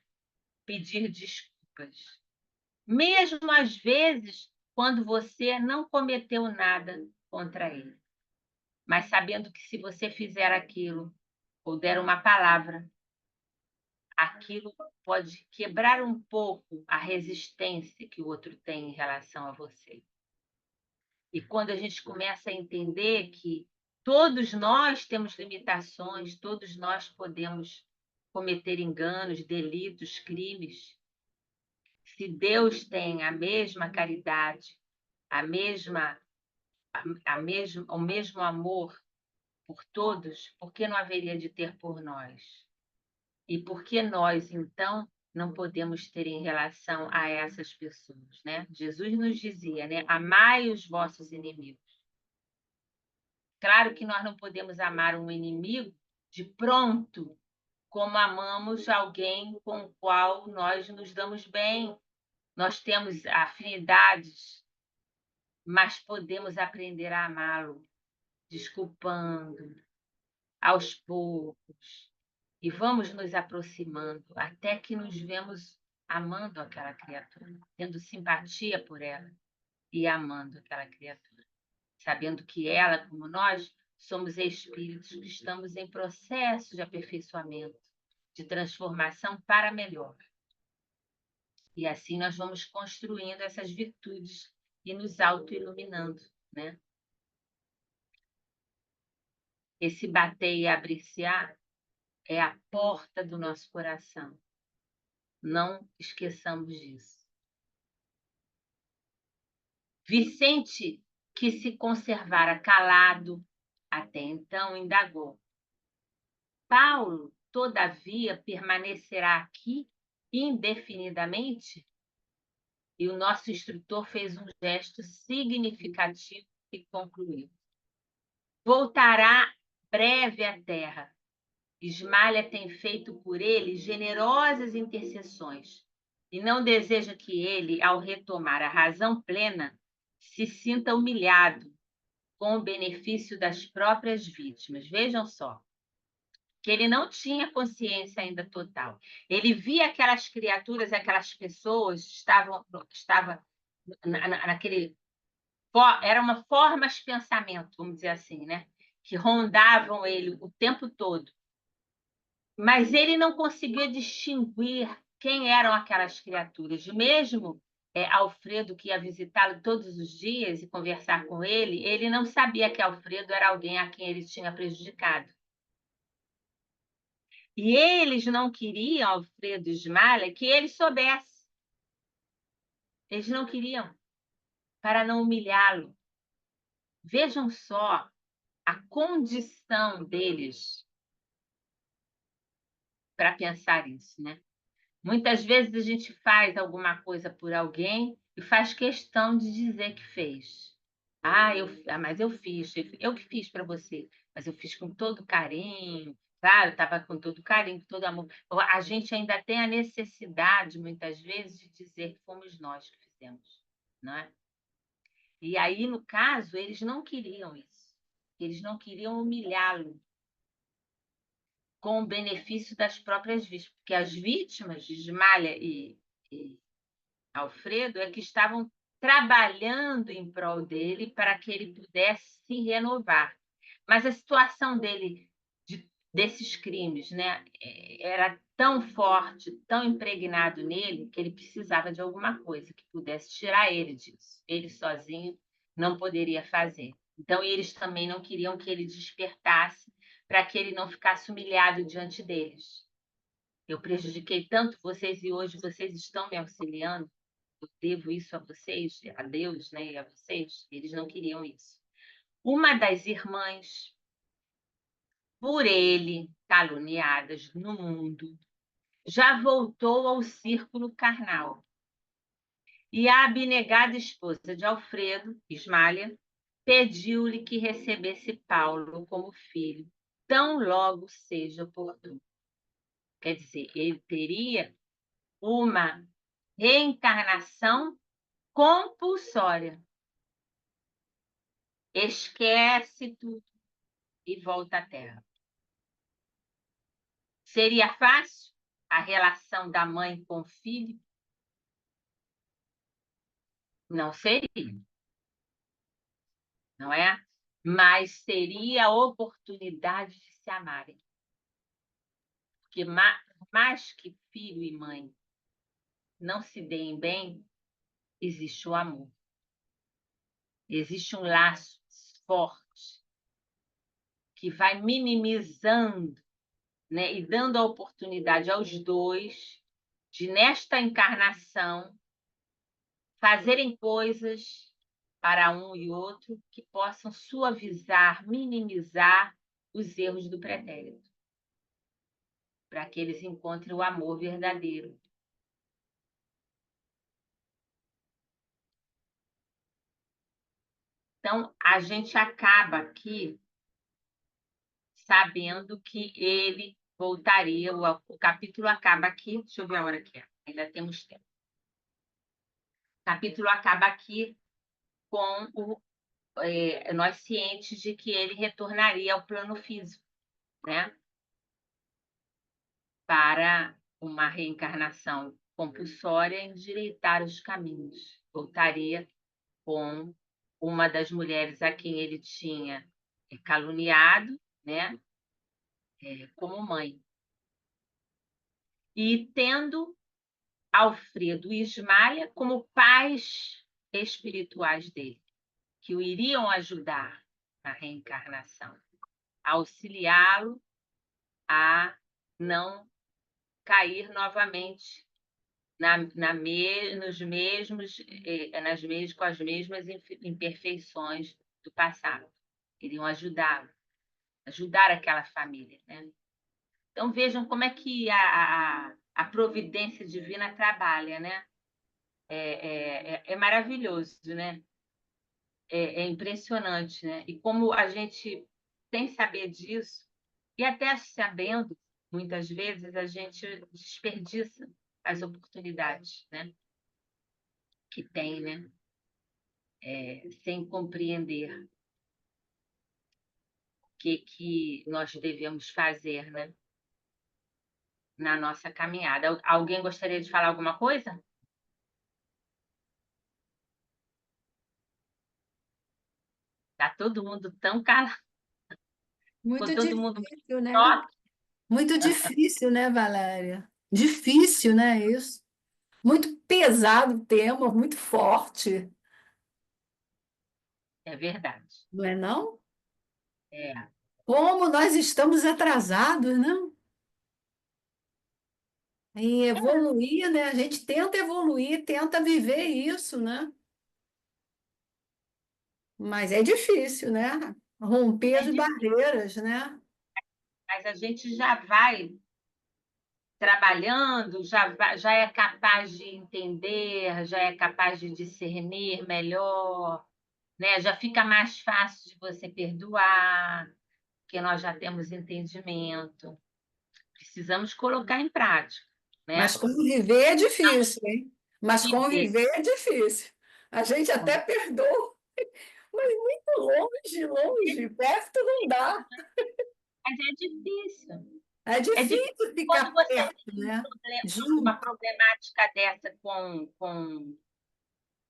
pedir desculpas. Mesmo às vezes, quando você não cometeu nada contra ele. Mas sabendo que se você fizer aquilo, ou der uma palavra, aquilo pode quebrar um pouco a resistência que o outro tem em relação a você. E quando a gente começa a entender que todos nós temos limitações, todos nós podemos cometer enganos, delitos, crimes. Se Deus tem a mesma caridade, o mesmo amor por todos, por que não haveria de ter por nós? E por que nós, então, não podemos ter em relação a essas pessoas, né? Jesus nos dizia, né? Amai os vossos inimigos. Claro que nós não podemos amar um inimigo de pronto, como amamos alguém com o qual nós nos damos bem. Nós temos afinidades, mas podemos aprender a amá-lo, desculpando, aos poucos. E vamos nos aproximando até que nos vemos amando aquela criatura, tendo simpatia por ela e amando aquela criatura. Sabendo que ela, como nós, somos espíritos que estamos em processo de aperfeiçoamento, de transformação para melhor. E assim nós vamos construindo essas virtudes e nos auto-iluminando, né? Esse bater e abrir-se-á é a porta do nosso coração. Não esqueçamos disso. Vicente, que se conservara calado até então, indagou: Paulo, todavia, permanecerá aqui indefinidamente? E o nosso instrutor fez um gesto significativo e concluiu: voltará breve à terra. Ismalha tem feito por ele generosas intercessões e não deseja que ele, ao retomar a razão plena, se sinta humilhado com o benefício das próprias vítimas. Vejam só, que ele não tinha consciência ainda total. Ele via aquelas criaturas, aquelas pessoas estavam naquele eram uma formas de pensamento, vamos dizer assim, né? Que rondavam ele o tempo todo. Mas ele não conseguia distinguir quem eram aquelas criaturas. Mesmo Alfredo, que ia visitá-lo todos os dias e conversar com ele não sabia que Alfredo era alguém a quem ele tinha prejudicado. E eles não queriam, Alfredo e Ismália, que ele soubesse. Eles não queriam, para não humilhá-lo. Vejam só a condição deles para pensar isso, né? Muitas vezes a gente faz alguma coisa por alguém e faz questão de dizer que fez. Mas eu fiz, eu que fiz para você, mas eu fiz com todo carinho, claro, estava com todo carinho, com todo amor. A gente ainda tem a necessidade, muitas vezes, de dizer que fomos nós que fizemos, não é? E aí, no caso, eles não queriam isso. Eles não queriam humilhá-lo com o benefício das próprias vítimas, porque as vítimas de Ismália e Alfredo é que estavam trabalhando em prol dele para que ele pudesse se renovar. Mas a situação dele, desses crimes, né, era tão forte, tão impregnado nele, que ele precisava de alguma coisa que pudesse tirar ele disso. Ele sozinho não poderia fazer. Então, eles também não queriam que ele despertasse para que ele não ficasse humilhado diante deles. Eu prejudiquei tanto vocês e hoje vocês estão me auxiliando. Eu devo isso a vocês, a Deus, né, e a vocês. Eles não queriam isso. Uma das irmãs, por ele caluniadas no mundo, já voltou ao círculo carnal. E a abnegada esposa de Alfredo, Ismália, pediu-lhe que recebesse Paulo como filho, tão logo seja oportuno. Quer dizer, ele teria uma reencarnação compulsória. Esquece tudo e volta à Terra. Seria fácil a relação da mãe com o filho? Não seria, não é? Mas seria a oportunidade de se amarem. Porque mais que filho e mãe não se deem bem, existe o amor. Existe um laço forte que vai minimizando, né, e dando a oportunidade aos dois de, nesta encarnação, fazerem coisas para um e outro que possam suavizar, minimizar os erros do pretérito, para que eles encontrem o amor verdadeiro. Então, a gente acaba aqui sabendo que ele voltaria, o capítulo acaba aqui, deixa eu ver a hora que é, ainda temos tempo. O capítulo acaba aqui com nós cientes de que ele retornaria ao plano físico, né? Para uma reencarnação compulsória e endireitar os caminhos. Voltaria com uma das mulheres a quem ele tinha caluniado, né? Como mãe. E tendo Alfredo e Ismália como pais espirituais dele, que o iriam ajudar na reencarnação, auxiliá-lo a não cair novamente nos mesmos, com as mesmas imperfeições do passado. Iriam ajudar aquela família, né? Então vejam como é que a providência divina trabalha, né? É maravilhoso, né? É impressionante, né? E como a gente, sem saber disso, e até sabendo, muitas vezes, a gente desperdiça as oportunidades, né? Que tem, né? Sem compreender o que nós devemos fazer, né? Na nossa caminhada. Alguém gostaria de falar alguma coisa? Tá todo mundo tão calado, Muito ficou todo mundo difícil, né? top. Muito difícil, né, Valéria? Difícil, né, isso? Muito pesado o tema, muito forte, É verdade. não é não? É, Como nós estamos atrasados, né? Em evoluir, né? A gente tenta evoluir, tenta viver isso, né? Mas é difícil, né? Romper é as difícil, barreiras, né? mas a gente já vai trabalhando, já é capaz de entender, já é capaz de discernir melhor, né? Já fica mais fácil de você perdoar, porque nós já temos entendimento. Precisamos colocar em prática, né? Mas conviver é difícil, hein? Mas Viver. conviver é difícil. A gente até perdoa, mas muito longe, longe, perto não dá. Mas é difícil. É É difícil difícil quando ficar você perto, tem né? uma Junto. problemática dessa com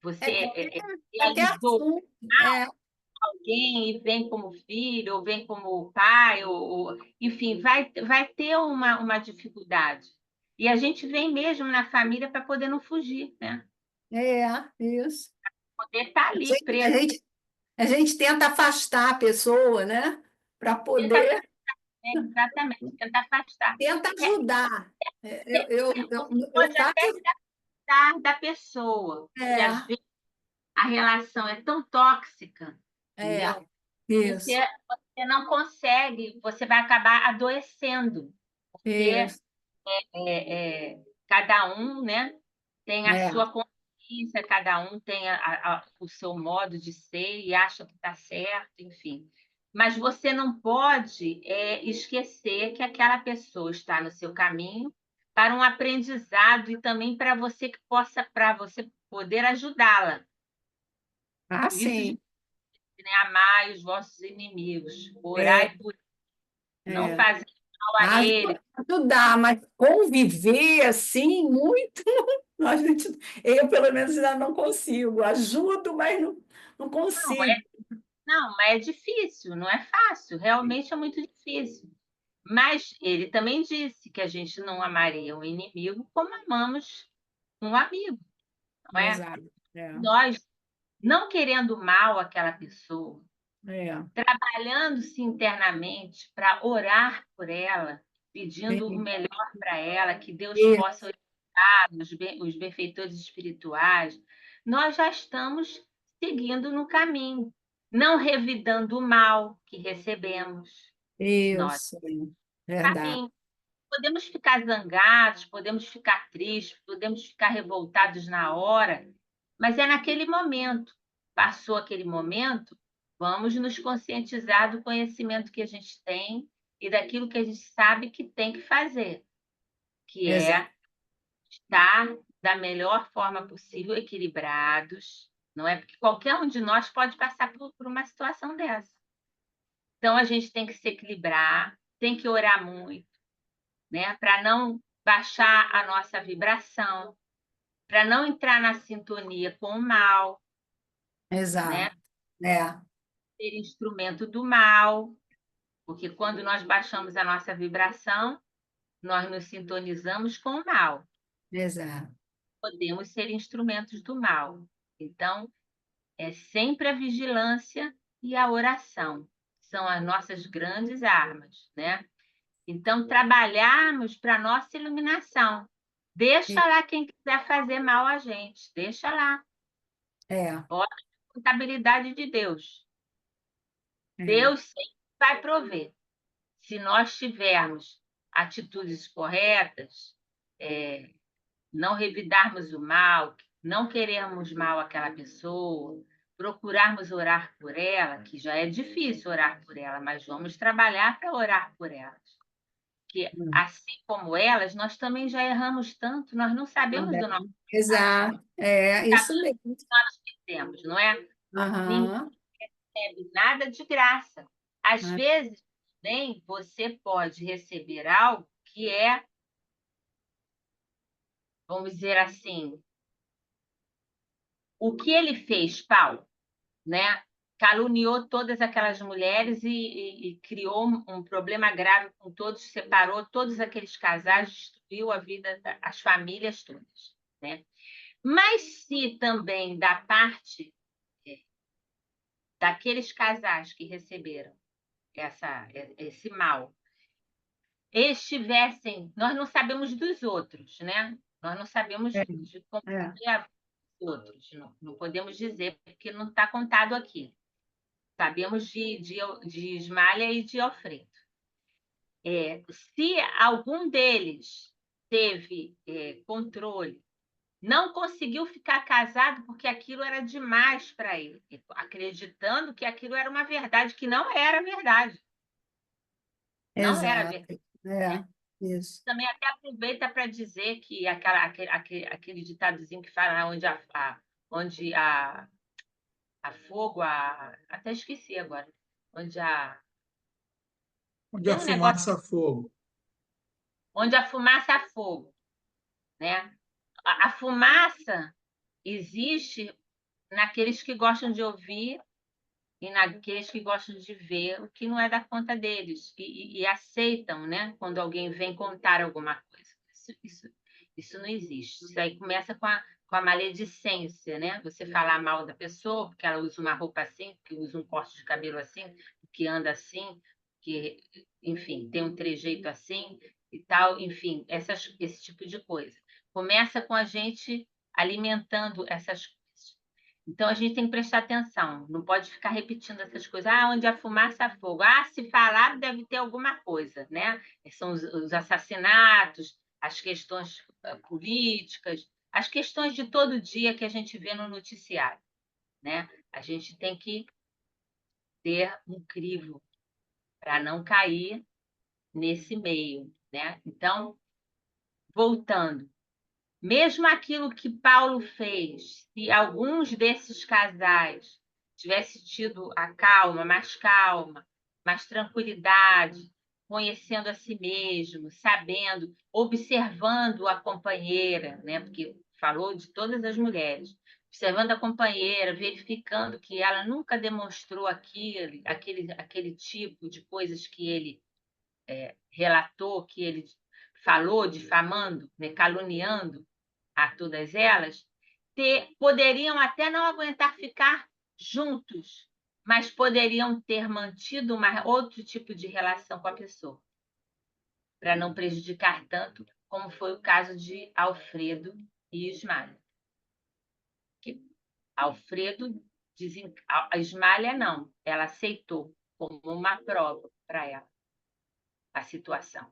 você É qualquer realizou assunto. alguém e vem como filho, ou vem como pai, enfim, vai ter uma dificuldade. E a gente vem mesmo na família para poder não fugir, né? Isso. Poder estar A ali gente, a preso, gente, a gente tenta afastar a pessoa, né? Para tenta, poder, exatamente, tentar afastar. tenta É, ajudar. Eu pode faço. até se afastar da pessoa, porque às É, vezes a relação é tão tóxica, é, entendeu? Você, isso, você não consegue, você vai acabar adoecendo, porque isso. cada um, né, tem a É, sua consciência, cada um tem o seu modo de ser e acha que está certo, enfim. Mas você não pode esquecer que aquela pessoa está no seu caminho para um aprendizado e também para você poder ajudá-la. Por isso, sim. né, amai os vossos inimigos, É, orai por não é. fazer mal a ele. Ajudar, mas conviver assim, muito, a gente, eu pelo menos ainda não consigo. Ajudo, mas não Não, consigo. não, mas é difícil, não é fácil, realmente é muito difícil. Mas ele também disse que a gente não amaria um inimigo como amamos um amigo, não é? Exato. Nós, não querendo mal àquela pessoa, É, trabalhando-se internamente para orar por ela, pedindo o é, melhor para ela, que Deus é, possa orientar os benfeitores espirituais, nós já estamos seguindo no caminho, não revidando o mal que recebemos. Nós isso, verdade. caminho. Podemos ficar zangados, podemos ficar tristes, podemos ficar revoltados na hora, mas é naquele momento. Passou aquele momento, vamos nos conscientizar do conhecimento que a gente tem e daquilo que a gente sabe que tem que fazer, que Exato. é estar da melhor forma possível, equilibrados, não é? Porque qualquer um de nós pode passar por uma situação dessa. Então, a gente tem que se equilibrar, tem que orar muito, né? Para não baixar a nossa vibração, para não entrar na sintonia com o mal, né? Exato. É, Ser instrumento do mal, porque quando nós baixamos a nossa vibração, nós nos sintonizamos com o mal. exato. Podemos ser instrumentos do mal. Então, é sempre a vigilância e a oração. São as nossas grandes armas, né? Então, trabalharmos para a nossa iluminação. Deixa lá quem quiser fazer mal a gente, deixa lá. É, Bota a contabilidade de Deus. é, Deus sempre vai prover. Se nós tivermos atitudes corretas, não revidarmos o mal, não querermos mal àquela pessoa, procurarmos orar por ela, que já é difícil orar por ela, mas vamos trabalhar para orar por elas. Porque, assim como elas, nós também já erramos tanto, nós não sabemos do nosso pecado, exato. É, isso mesmo. nós temos, não é? Ninguém Aham, recebe nada de graça. Às é, vezes, nem você pode receber algo que é, vamos dizer assim, o que ele fez, Paulo, né? caluniou todas aquelas mulheres e criou um problema grave com todos, separou todos aqueles casais, destruiu a vida, as famílias todas, né? Mas se também da parte daqueles casais que receberam esse mal, eles tivessem... Nós não sabemos dos outros, né? Nós não sabemos de como foi a vida dos outros, não podemos dizer, porque não está contado aqui. Sabemos de Ismália e de Alfredo. Se algum deles teve controle, não conseguiu ficar casado porque aquilo era demais para ele, acreditando que aquilo era uma verdade, que não era verdade. Não era Exato. verdade. Isso. Também até aproveita para dizer que aquele ditadozinho que fala onde a fogo, até esqueci agora, Onde tem a um negócio, fumaça, fogo. onde a fumaça há fogo, né? A fumaça existe naqueles que gostam de ouvir e naqueles que gostam de ver o que não é da conta deles e aceitam, né? Quando alguém vem contar alguma coisa. Isso não existe. Isso aí começa com a maledicência, né? Você falar mal da pessoa porque ela usa uma roupa assim, porque usa um corte de cabelo assim, porque anda assim, que, enfim, tem um trejeito assim e tal, enfim, esse tipo de coisa. Começa com a gente alimentando essas coisas. Então, a gente tem que prestar atenção, não pode ficar repetindo essas coisas. Onde a fumaça, há fogo. Se falar, deve ter alguma coisa, né? São os assassinatos, as questões políticas, as questões de todo dia que a gente vê no noticiário, né? A gente tem que ter um crivo para não cair nesse meio, né? Então, voltando, mesmo aquilo que Paulo fez, se alguns desses casais tivessem tido a calma, mais tranquilidade, conhecendo a si mesmo, sabendo, observando a companheira, né? Porque falou de todas as mulheres, observando a companheira, verificando que ela nunca demonstrou aquele tipo de coisas que ele relatou, que ele falou, difamando, né? Caluniando a todas elas, poderiam até não aguentar ficar juntos, mas poderiam ter mantido outro tipo de relação com a pessoa, para não prejudicar tanto, como foi o caso de Alfredo e Ismália. Alfredo, a Ismália não, ela aceitou como uma prova para ela a situação.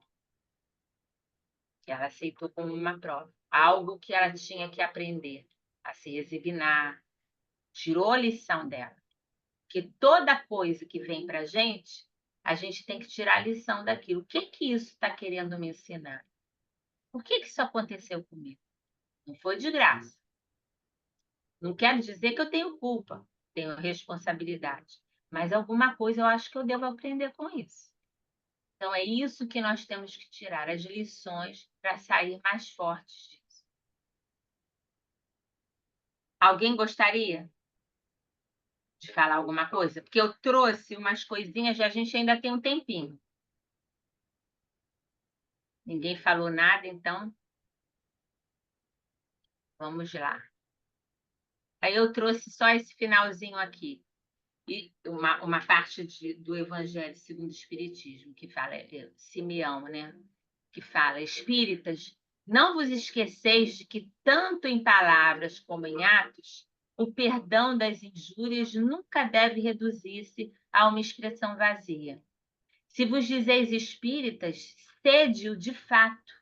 Ela aceitou como uma prova, algo que ela tinha que aprender, a se resignar, tirou a lição dela. Porque toda coisa que vem para a gente tem que tirar a lição daquilo. O que isso está querendo me ensinar? Por que isso aconteceu comigo? Não foi de graça. Não quero dizer que eu tenho culpa, tenho responsabilidade, mas alguma coisa eu acho que eu devo aprender com isso. Então, é isso que nós temos que tirar, as lições para sair mais fortes disso. Alguém gostaria de falar alguma coisa? Porque eu trouxe umas coisinhas e a gente ainda tem um tempinho. Ninguém falou nada, então vamos lá. Aí eu trouxe só esse finalzinho aqui. E uma parte do Evangelho segundo o Espiritismo, que fala, Simeão, né? Que fala, espíritas, não vos esqueceis de que, tanto em palavras como em atos, o perdão das injúrias nunca deve reduzir-se a uma expressão vazia. Se vos dizeis espíritas, sede-o de fato.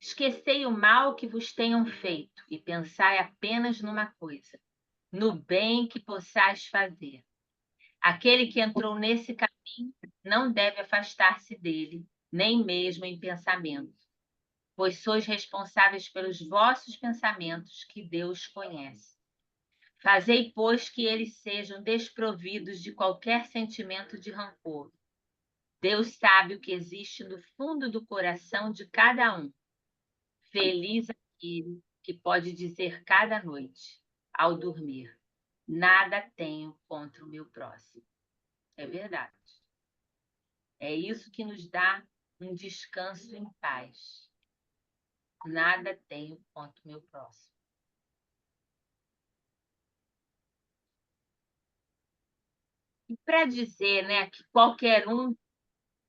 Esquecei o mal que vos tenham feito e pensai apenas numa coisa, no bem que possais fazer. Aquele que entrou nesse caminho não deve afastar-se dele, nem mesmo em pensamento, pois sois responsáveis pelos vossos pensamentos que Deus conhece. Fazei, pois, que eles sejam desprovidos de qualquer sentimento de rancor. Deus sabe o que existe no fundo do coração de cada um. Feliz aquele que pode dizer cada noite, ao dormir: nada tenho contra o meu próximo. É verdade. É isso que nos dá um descanso em paz. Nada tenho contra o meu próximo. E para dizer, né, que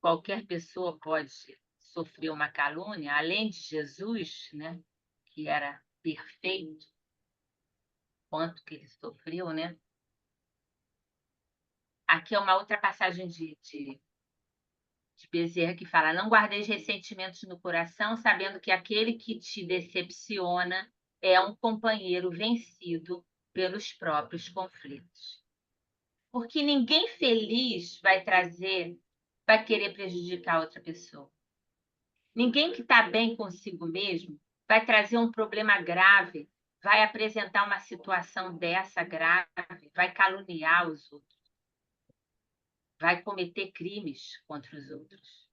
qualquer pessoa pode sofrer uma calúnia, além de Jesus, né, que era perfeito, quanto que ele sofreu, né? Aqui é uma outra passagem de Bezerra que fala: não guardeis ressentimentos no coração, sabendo que aquele que te decepciona é um companheiro vencido pelos próprios conflitos. Porque ninguém feliz vai querer prejudicar outra pessoa. Ninguém que está bem consigo mesmo vai trazer um problema grave, vai apresentar uma situação dessa grave, vai caluniar os outros, vai cometer crimes contra os outros.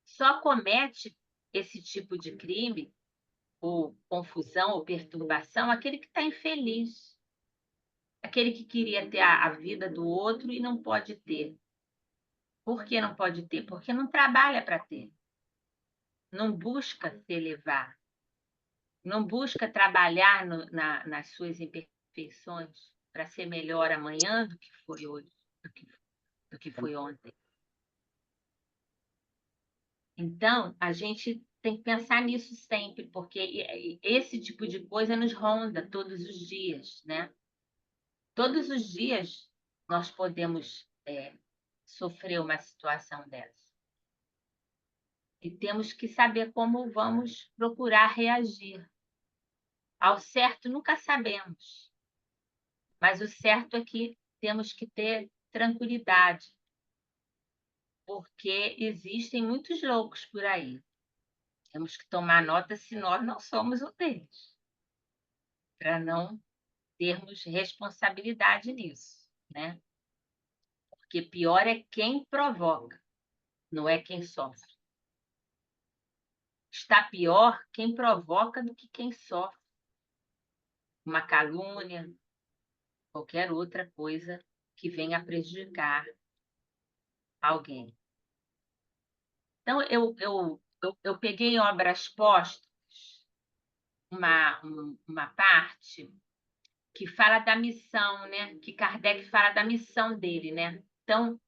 Só comete esse tipo de crime, ou confusão, ou perturbação, aquele que está infeliz, aquele que queria ter a vida do outro e não pode ter. Por que não pode ter? Porque não trabalha para ter, não busca se elevar, não busca trabalhar nas suas imperfeições para ser melhor amanhã do que foi hoje, do que foi ontem. Então, a gente tem que pensar nisso sempre, porque esse tipo de coisa nos ronda todos os dias, né? Todos os dias nós podemos sofrer uma situação dessa. E temos que saber como vamos procurar reagir. Ao certo, nunca sabemos, mas o certo é que temos que ter tranquilidade, porque existem muitos loucos por aí. Temos que tomar nota se nós não somos um deles, para não termos responsabilidade nisso, né? Porque pior é quem provoca, não é quem sofre. Está pior quem provoca do que quem sofre. Uma calúnia, qualquer outra coisa que venha a prejudicar alguém. Então, eu peguei em Obras Póstumas uma parte que fala da missão, né? Que Kardec fala da missão dele, né? Então,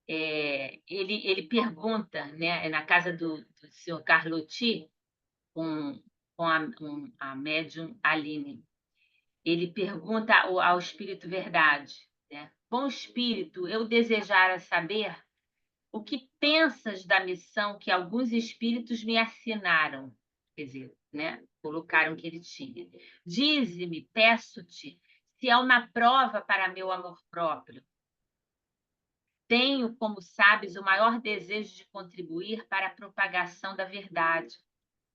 ele pergunta, né? Na casa do senhor Carlotti, com a médium Aline, ele pergunta ao Espírito Verdade, né? Bom Espírito, eu desejara saber o que pensas da missão que alguns espíritos me assinaram, quer dizer, né? Colocaram que ele tinha. Dize-me, peço-te, se é uma prova para meu amor próprio. Tenho, como sabes, o maior desejo de contribuir para a propagação da verdade,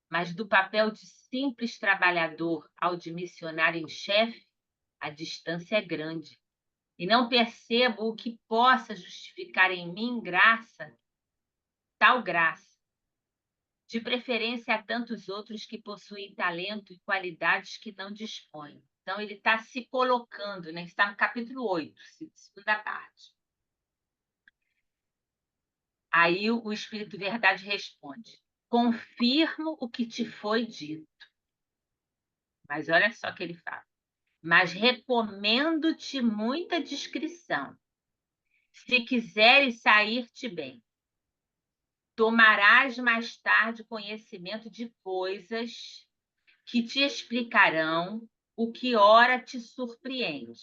mas do papel de simples trabalhador ao de missionário em chefe, a distância é grande. E não percebo o que possa justificar em mim tal graça, de preferência a tantos outros que possuem talento e qualidades que não dispõem. Então, ele está se colocando, né? Está no capítulo 8, segunda parte. Aí o Espírito Verdade responde: confirmo o que te foi dito. Mas olha só o que ele fala. Mas recomendo-te muita discrição. Se quiseres sair-te bem, tomarás mais tarde conhecimento de coisas que te explicarão o que ora te surpreende.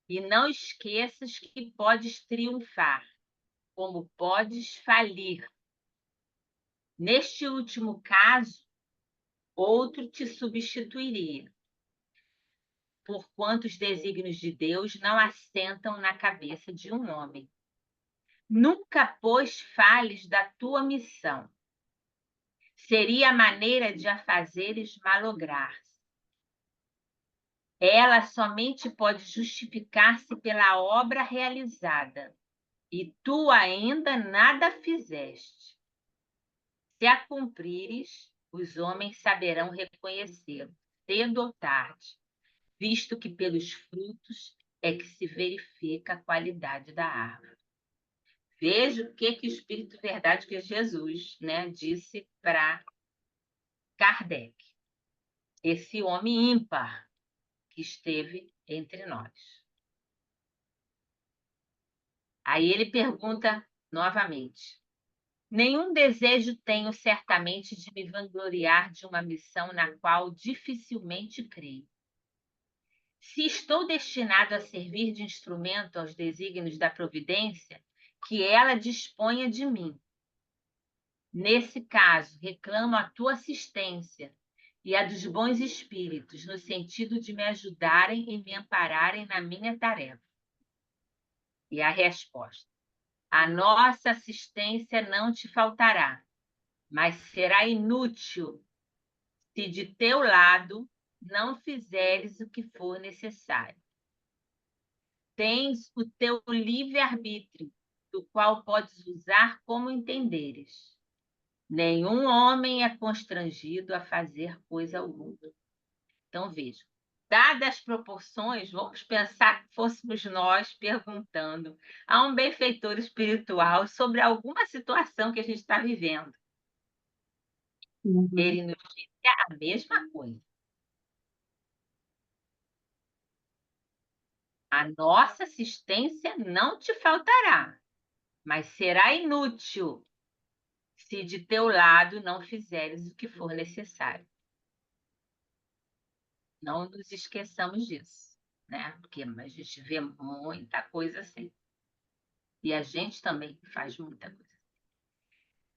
E não esqueças que podes triunfar, como podes falir. Neste último caso, outro te substituiria, porquanto os desígnios de Deus não assentam na cabeça de um homem. Nunca, pois, fales da tua missão. Seria a maneira de a fazeres malograr-se. Ela somente pode justificar-se pela obra realizada, e tu ainda nada fizeste. Se a cumprires, os homens saberão reconhecê-lo, cedo ou tarde, visto que pelos frutos é que se verifica a qualidade da árvore. Veja o que o Espírito Verdade, que Jesus, né, disse para Kardec, esse homem ímpar que esteve entre nós. Aí ele pergunta novamente: nenhum desejo tenho certamente de me vangloriar de uma missão na qual dificilmente creio. Se estou destinado a servir de instrumento aos desígnios da providência, que ela disponha de mim. Nesse caso, reclamo a tua assistência e a dos bons espíritos, no sentido de me ajudarem e me ampararem na minha tarefa. E a resposta: a nossa assistência não te faltará, mas será inútil se de teu lado não fizeres o que for necessário. Tens o teu livre-arbítrio, do qual podes usar como entenderes. Nenhum homem é constrangido a fazer coisa alguma. Então, vejam, dadas as proporções, vamos pensar que fôssemos nós perguntando a um benfeitor espiritual sobre alguma situação que a gente está vivendo. Ele nos diria a mesma coisa. A nossa assistência não te faltará, mas será inútil se de teu lado não fizeres o que for necessário. Não nos esqueçamos disso, né? Porque a gente vê muita coisa assim. E a gente também faz muita coisa.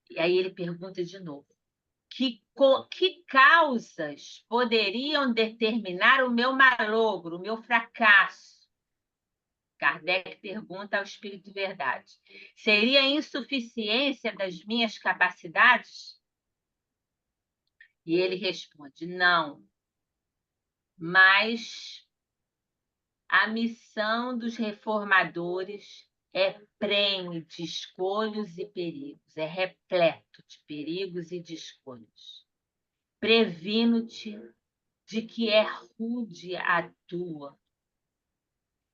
E aí ele pergunta de novo: que causas poderiam determinar o meu malogro, o meu fracasso? Kardec pergunta ao Espírito Verdade: seria insuficiência das minhas capacidades? E ele responde: não, mas a missão dos reformadores é prenhe de escolhos e perigos, é repleto de perigos e de escolhas. Previno-te de que é rude a tua.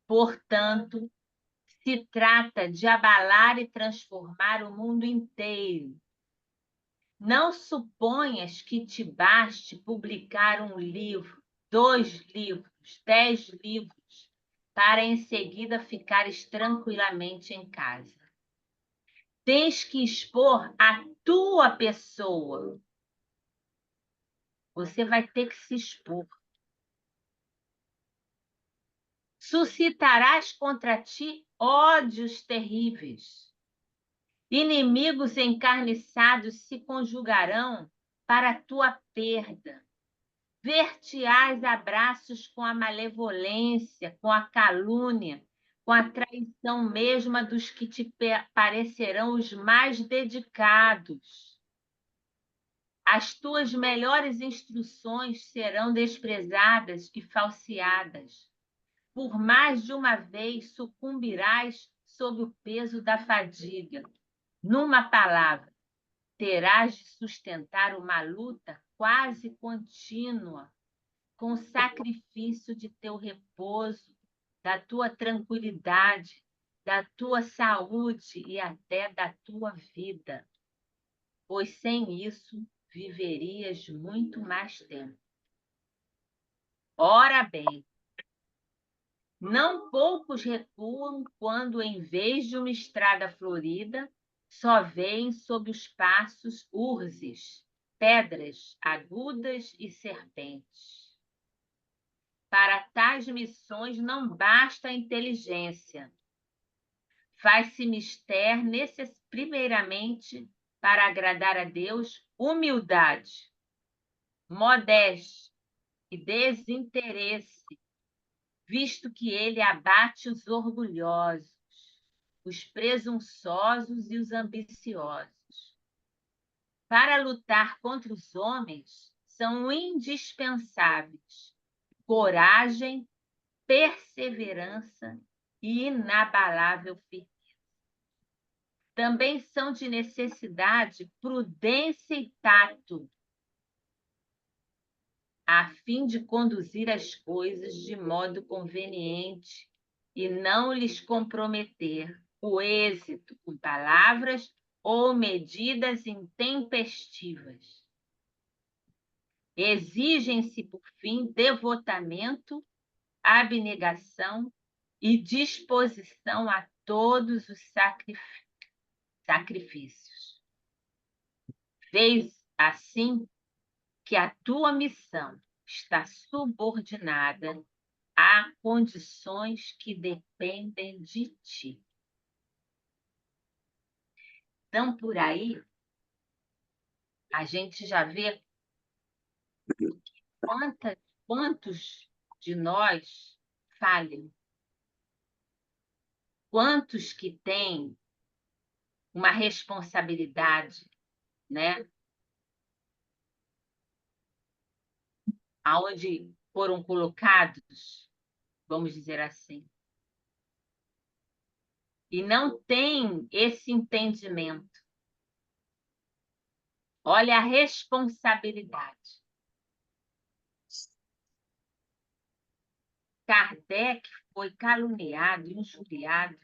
Portanto, se trata de abalar e transformar o mundo inteiro. Não suponhas que te baste publicar um livro, 2 livros, 10 livros, para em seguida ficares tranquilamente em casa. Tens que expor a tua pessoa. Você vai ter que se expor. Suscitarás contra ti ódios terríveis. Inimigos encarniçados se conjugarão para a tua perda. Ver-te-ás abraços com a malevolência, com a calúnia, com a traição mesma dos que te parecerão os mais dedicados. As tuas melhores instruções serão desprezadas e falseadas. Por mais de uma vez sucumbirás sob o peso da fadiga. Numa palavra, terás de sustentar uma luta quase contínua, com o sacrifício de teu repouso, da tua tranquilidade, da tua saúde e até da tua vida, pois sem isso viverias muito mais tempo. Ora bem, não poucos recuam quando, em vez de uma estrada florida, só veem sob os passos urzes, pedras agudas e serpentes. Para tais missões não basta a inteligência. Faz-se mister, primeiramente, para agradar a Deus, humildade, modéstia e desinteresse, visto que ele abate os orgulhosos, os presunçosos e os ambiciosos. Para lutar contra os homens, são indispensáveis coragem, perseverança e inabalável firmeza. Também são de necessidade prudência e tato. a fim de conduzir as coisas de modo conveniente e não lhes comprometer o êxito com palavras ou medidas intempestivas. Exigem-se, por fim, devotamento, abnegação e disposição a todos os sacrifícios. Vês, assim, que a tua missão está subordinada a condições que dependem de ti. Então, por aí, a gente já vê quantos de nós falham, quantos que têm uma responsabilidade, né? Aonde foram colocados, vamos dizer assim, e não tem esse entendimento. Olha a responsabilidade. Kardec foi caluniado, injuriado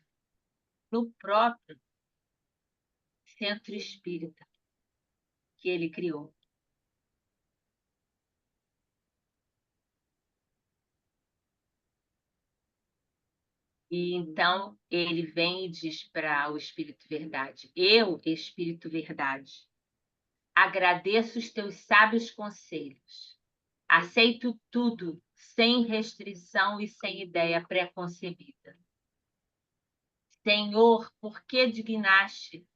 no próprio centro espírita que ele criou. E então ele vem e diz para o Espírito Verdade: eu, Espírito Verdade, agradeço os teus sábios conselhos. Aceito tudo, sem restrição e sem ideia preconcebida. Senhor, por que dignaste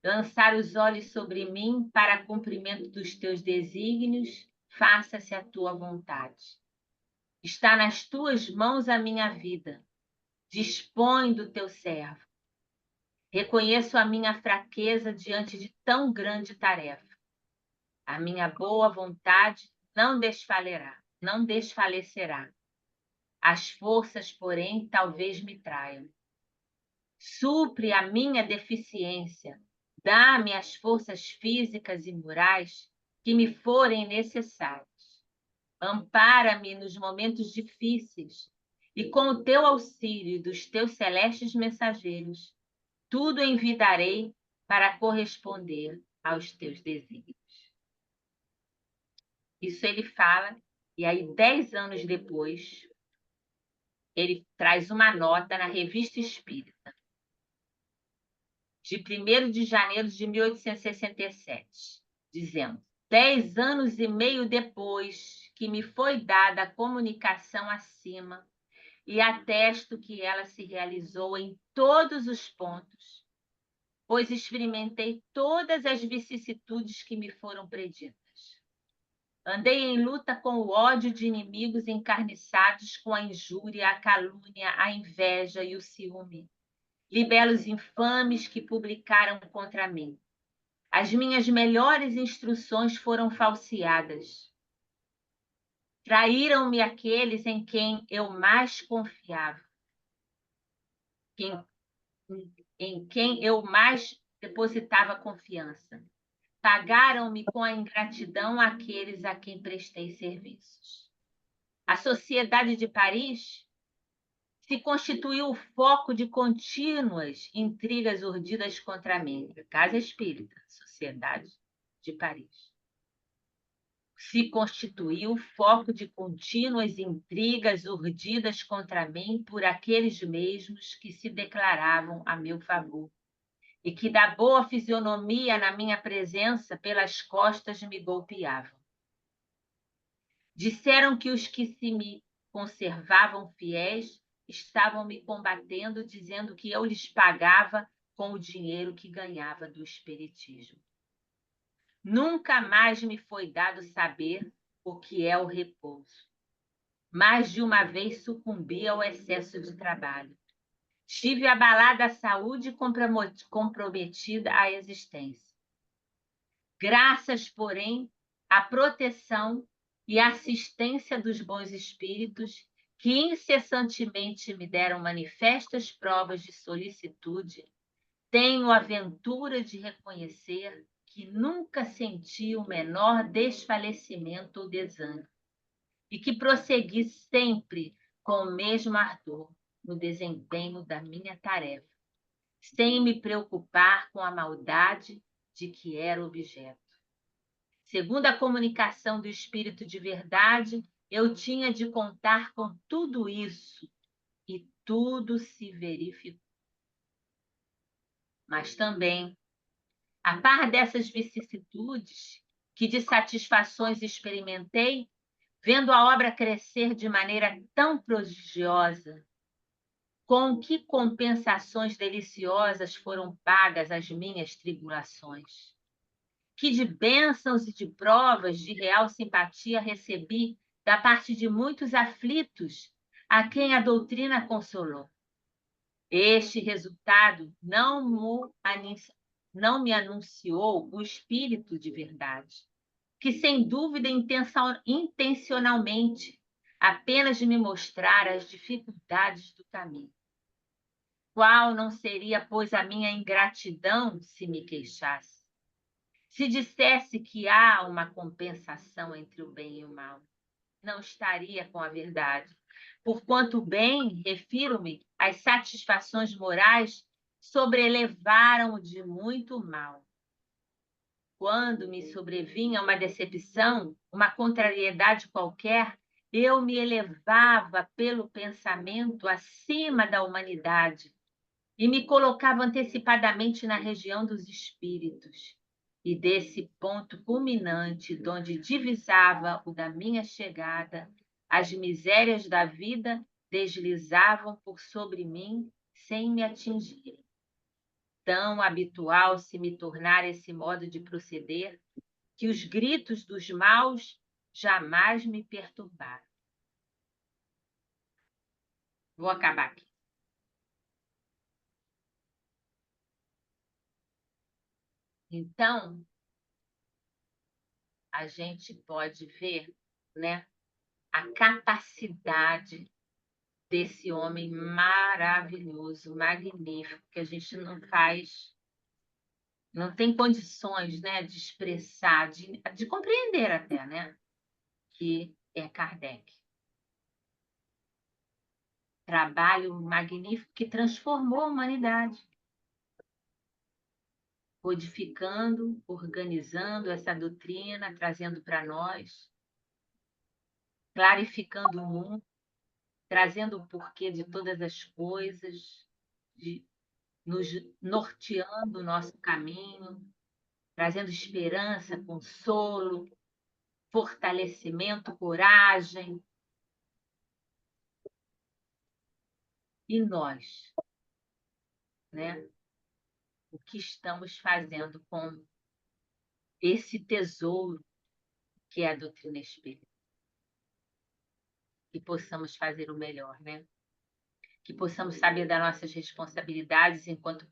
lançar os olhos sobre mim para cumprimento dos teus desígnios? Faça-se a tua vontade. Está nas tuas mãos a minha vida. Dispõe do teu servo. Reconheço a minha fraqueza diante de tão grande tarefa. A minha boa vontade não desfalecerá. As forças, porém, talvez me traiam. Supre a minha deficiência. Dá-me as forças físicas e morais que me forem necessárias. Ampara-me nos momentos difíceis e, com o teu auxílio e dos teus celestes mensageiros, tudo envidarei para corresponder aos teus desígnios. Isso ele fala, e aí, 10 anos depois, ele traz uma nota na Revista Espírita, de 1º de janeiro de 1867, dizendo: 10 anos e meio depois que me foi dada a comunicação acima, e atesto que ela se realizou em todos os pontos, pois experimentei todas as vicissitudes que me foram preditas. Andei em luta com o ódio de inimigos encarniçados, com a injúria, a calúnia, a inveja e o ciúme. Libelos infames que publicaram contra mim. As minhas melhores instruções foram falseadas. Traíram-me aqueles em quem eu mais confiava, em quem eu mais depositava confiança. Pagaram-me com a ingratidão aqueles a quem prestei serviços. A Sociedade de Paris se constituiu o foco de contínuas intrigas urdidas contra mim. Casa Espírita, Sociedade de Paris. Se constituiu o foco de contínuas intrigas urdidas contra mim por aqueles mesmos que se declaravam a meu favor e que, da boa fisionomia na minha presença, pelas costas me golpeavam. Disseram que os que se me conservavam fiéis estavam me combatendo, dizendo que eu lhes pagava com o dinheiro que ganhava do espiritismo. Nunca mais me foi dado saber o que é o repouso. Mais de uma vez sucumbi ao excesso de trabalho. Tive abalada a saúde e comprometida a existência. Graças, porém, à proteção e assistência dos bons espíritos, que incessantemente me deram manifestas provas de solicitude, tenho a ventura de reconhecer que nunca senti o menor desfalecimento ou desânimo. e que prossegui sempre com o mesmo ardor no desempenho da minha tarefa, sem me preocupar com a maldade de que era objeto. Segundo a comunicação do Espírito de verdade, eu tinha de contar com tudo isso, e tudo se verificou. Mas também, a par dessas vicissitudes, que de satisfações experimentei, vendo a obra crescer de maneira tão prodigiosa, com que compensações deliciosas foram pagas as minhas tribulações. Que de bênçãos e de provas de real simpatia recebi da parte de muitos aflitos, a quem a doutrina consolou. Este resultado não me anunciou o Espírito de verdade, que sem dúvida intencionalmente apenas me mostrar as dificuldades do caminho. Qual não seria, pois, a minha ingratidão se me queixasse? Se dissesse que há uma compensação entre o bem e o mal, não estaria com a verdade. Porquanto o bem, refiro-me às satisfações morais, sobrelevaram de muito mal. Quando me sobrevinha uma decepção, uma contrariedade qualquer, eu me elevava pelo pensamento acima da humanidade e me colocava antecipadamente na região dos espíritos. E desse ponto culminante, donde divisava o da minha chegada, as misérias da vida deslizavam por sobre mim sem me atingirem. Tão habitual se me tornar esse modo de proceder, que os gritos dos maus jamais me perturbaram. Vou acabar aqui. Então, a gente pode ver, né, a capacidade desse homem maravilhoso, magnífico, que a gente não tem condições, né, de expressar, de compreender até, né, que é Kardec. Trabalho magnífico que transformou a humanidade, codificando, organizando essa doutrina, trazendo para nós, clarificando o mundo, trazendo o porquê de todas as coisas, nos norteando o nosso caminho, trazendo esperança, consolo, fortalecimento, coragem. E nós, né? O que estamos fazendo com esse tesouro que é a doutrina espírita? Que possamos fazer o melhor, né? Que possamos saber das nossas responsabilidades enquanto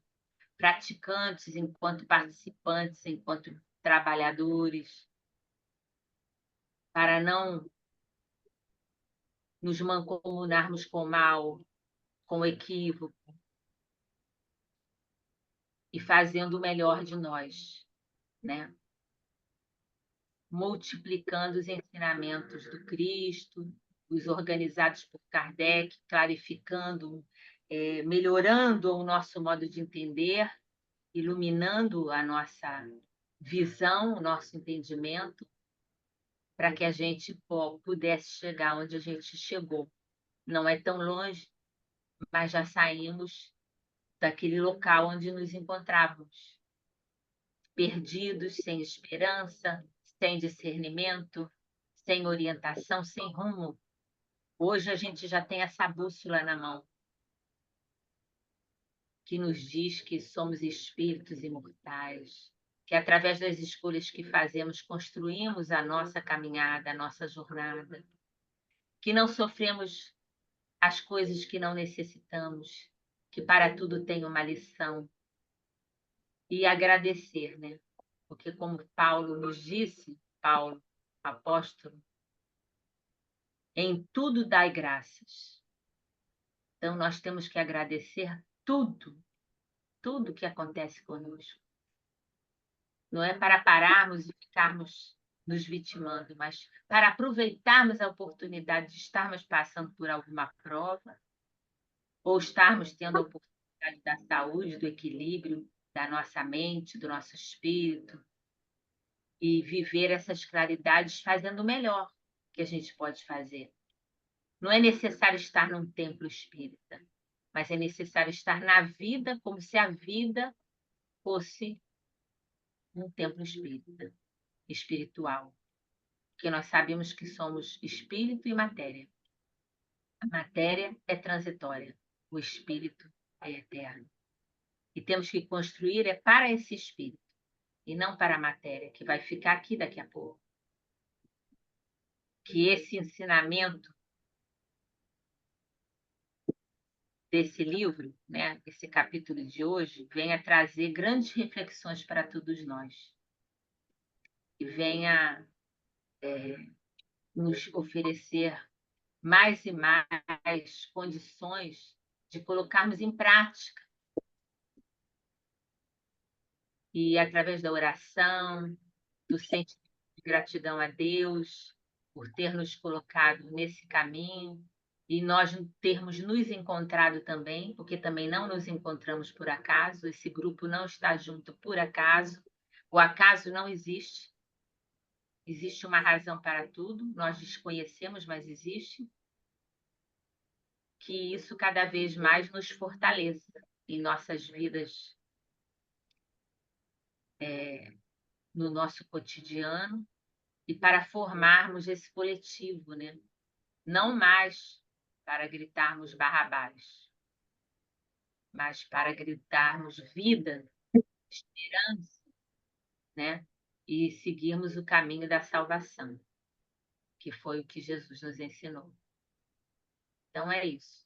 praticantes, enquanto participantes, enquanto trabalhadores, para não nos mancomunarmos com o mal, com o equívoco, e fazendo o melhor de nós, né? Multiplicando os ensinamentos do Cristo, os organizados por Kardec, clarificando, melhorando o nosso modo de entender, iluminando a nossa visão, o nosso entendimento, para que a gente pudesse chegar onde a gente chegou. Não é tão longe, mas já saímos daquele local onde nos encontrávamos, perdidos, sem esperança, sem discernimento, sem orientação, sem rumo. Hoje a gente já tem essa bússola na mão, que nos diz que somos espíritos imortais, que através das escolhas que fazemos construímos a nossa caminhada, a nossa jornada, que não sofremos as coisas que não necessitamos, que para tudo tem uma lição. E agradecer, né? Porque como Paulo nos disse, Paulo, apóstolo, em tudo dai graças. Então nós temos que agradecer tudo que acontece conosco. Não é para pararmos e ficarmos nos vitimando, mas para aproveitarmos a oportunidade de estarmos passando por alguma prova, ou estarmos tendo a oportunidade da saúde, do equilíbrio da nossa mente, do nosso espírito, e viver essas claridades fazendo o melhor que a gente pode fazer. Não é necessário estar num templo espírita, mas é necessário estar na vida como se a vida fosse um templo espírita, espiritual. Porque nós sabemos que somos espírito e matéria. A matéria é transitória, o espírito é eterno. E temos que construir para esse espírito, e não para a matéria, que vai ficar aqui daqui a pouco. Que esse ensinamento desse livro, né, esse capítulo de hoje, venha trazer grandes reflexões para todos nós. E venha nos oferecer mais e mais condições de colocarmos em prática. E através da oração, do sentimento de gratidão a Deus por ter nos colocado nesse caminho, e nós termos nos encontrado também, porque também não nos encontramos por acaso, esse grupo não está junto por acaso, o acaso não existe, existe uma razão para tudo, nós desconhecemos, mas existe, que isso cada vez mais nos fortaleça em nossas vidas, no nosso cotidiano, e para formarmos esse coletivo, né? Não mais para gritarmos Barrabás, mas para gritarmos vida, esperança, né? E seguirmos o caminho da salvação, que foi o que Jesus nos ensinou. Então é isso.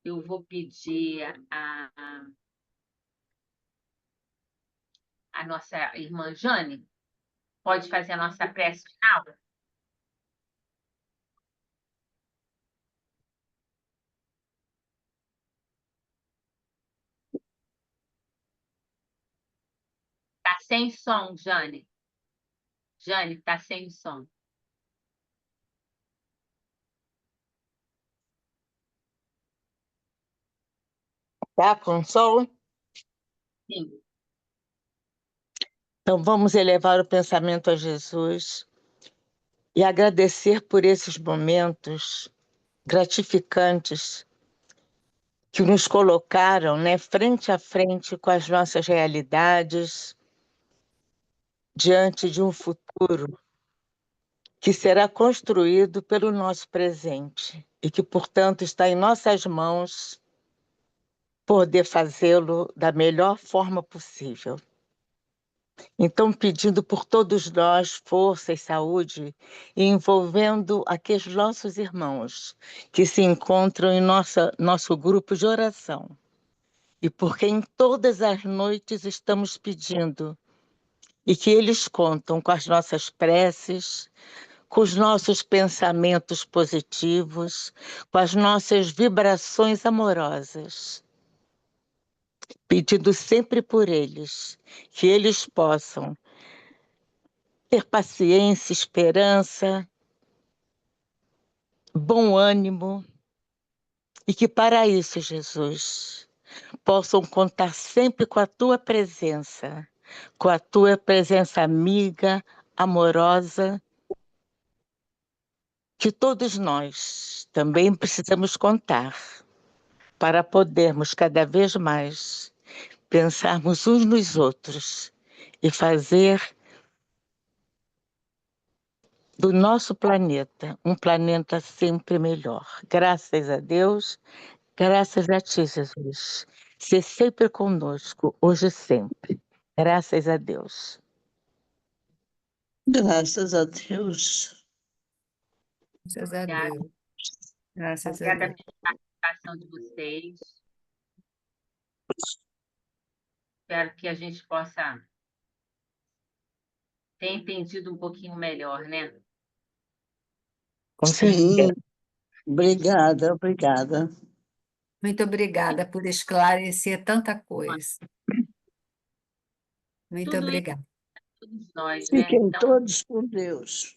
Eu vou pedir a nossa irmã Jane, pode fazer a nossa prece final? Está sem som, Jane. Jane, está sem som. Tá com som? Sim. Então vamos elevar o pensamento a Jesus e agradecer por esses momentos gratificantes que nos colocaram, né, frente a frente com as nossas realidades, diante de um futuro que será construído pelo nosso presente e que, portanto, está em nossas mãos poder fazê-lo da melhor forma possível. Então, pedindo por todos nós força e saúde, e envolvendo aqueles nossos irmãos que se encontram em nosso grupo de oração, e porque em todas as noites estamos pedindo, e que eles contam com as nossas preces, com os nossos pensamentos positivos, com as nossas vibrações amorosas, pedindo sempre por eles, que eles possam ter paciência, esperança, bom ânimo, e que para isso, Jesus, possam contar sempre com a tua presença amiga, amorosa, que todos nós também precisamos contar para podermos cada vez mais pensarmos uns nos outros e fazer do nosso planeta um planeta sempre melhor. Graças a Deus, graças a ti, Jesus. Ser sempre conosco, hoje e sempre. Graças a Deus. Graças a Deus. Graças a Obrigada. Deus. Graças a Obrigada Deus. pela participação de vocês. Espero que a gente possa ter entendido um pouquinho melhor, né? Com certeza. Sim, obrigada, obrigada. Muito obrigada por esclarecer tanta coisa. Muito Tudo isso obrigada. todos nós, né? Fiquem Então, todos com Deus.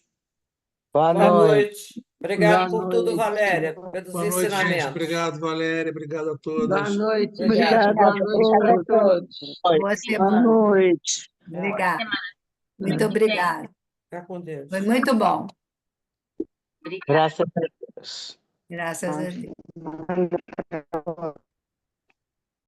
Boa Boa noite. noite. Obrigado Boa por tudo, noite. Valéria, pelos Boa noite, gente. ensinamentos. Obrigado, Valéria. Obrigado a Boa todas. noite, Obrigado. gente. Boa noite a todos. Boa Boa semana. noite. Obrigada. Muito semana que vem. obrigada. Fica com Deus. Foi muito bom. Obrigada. Graças a Deus. Graças a Deus.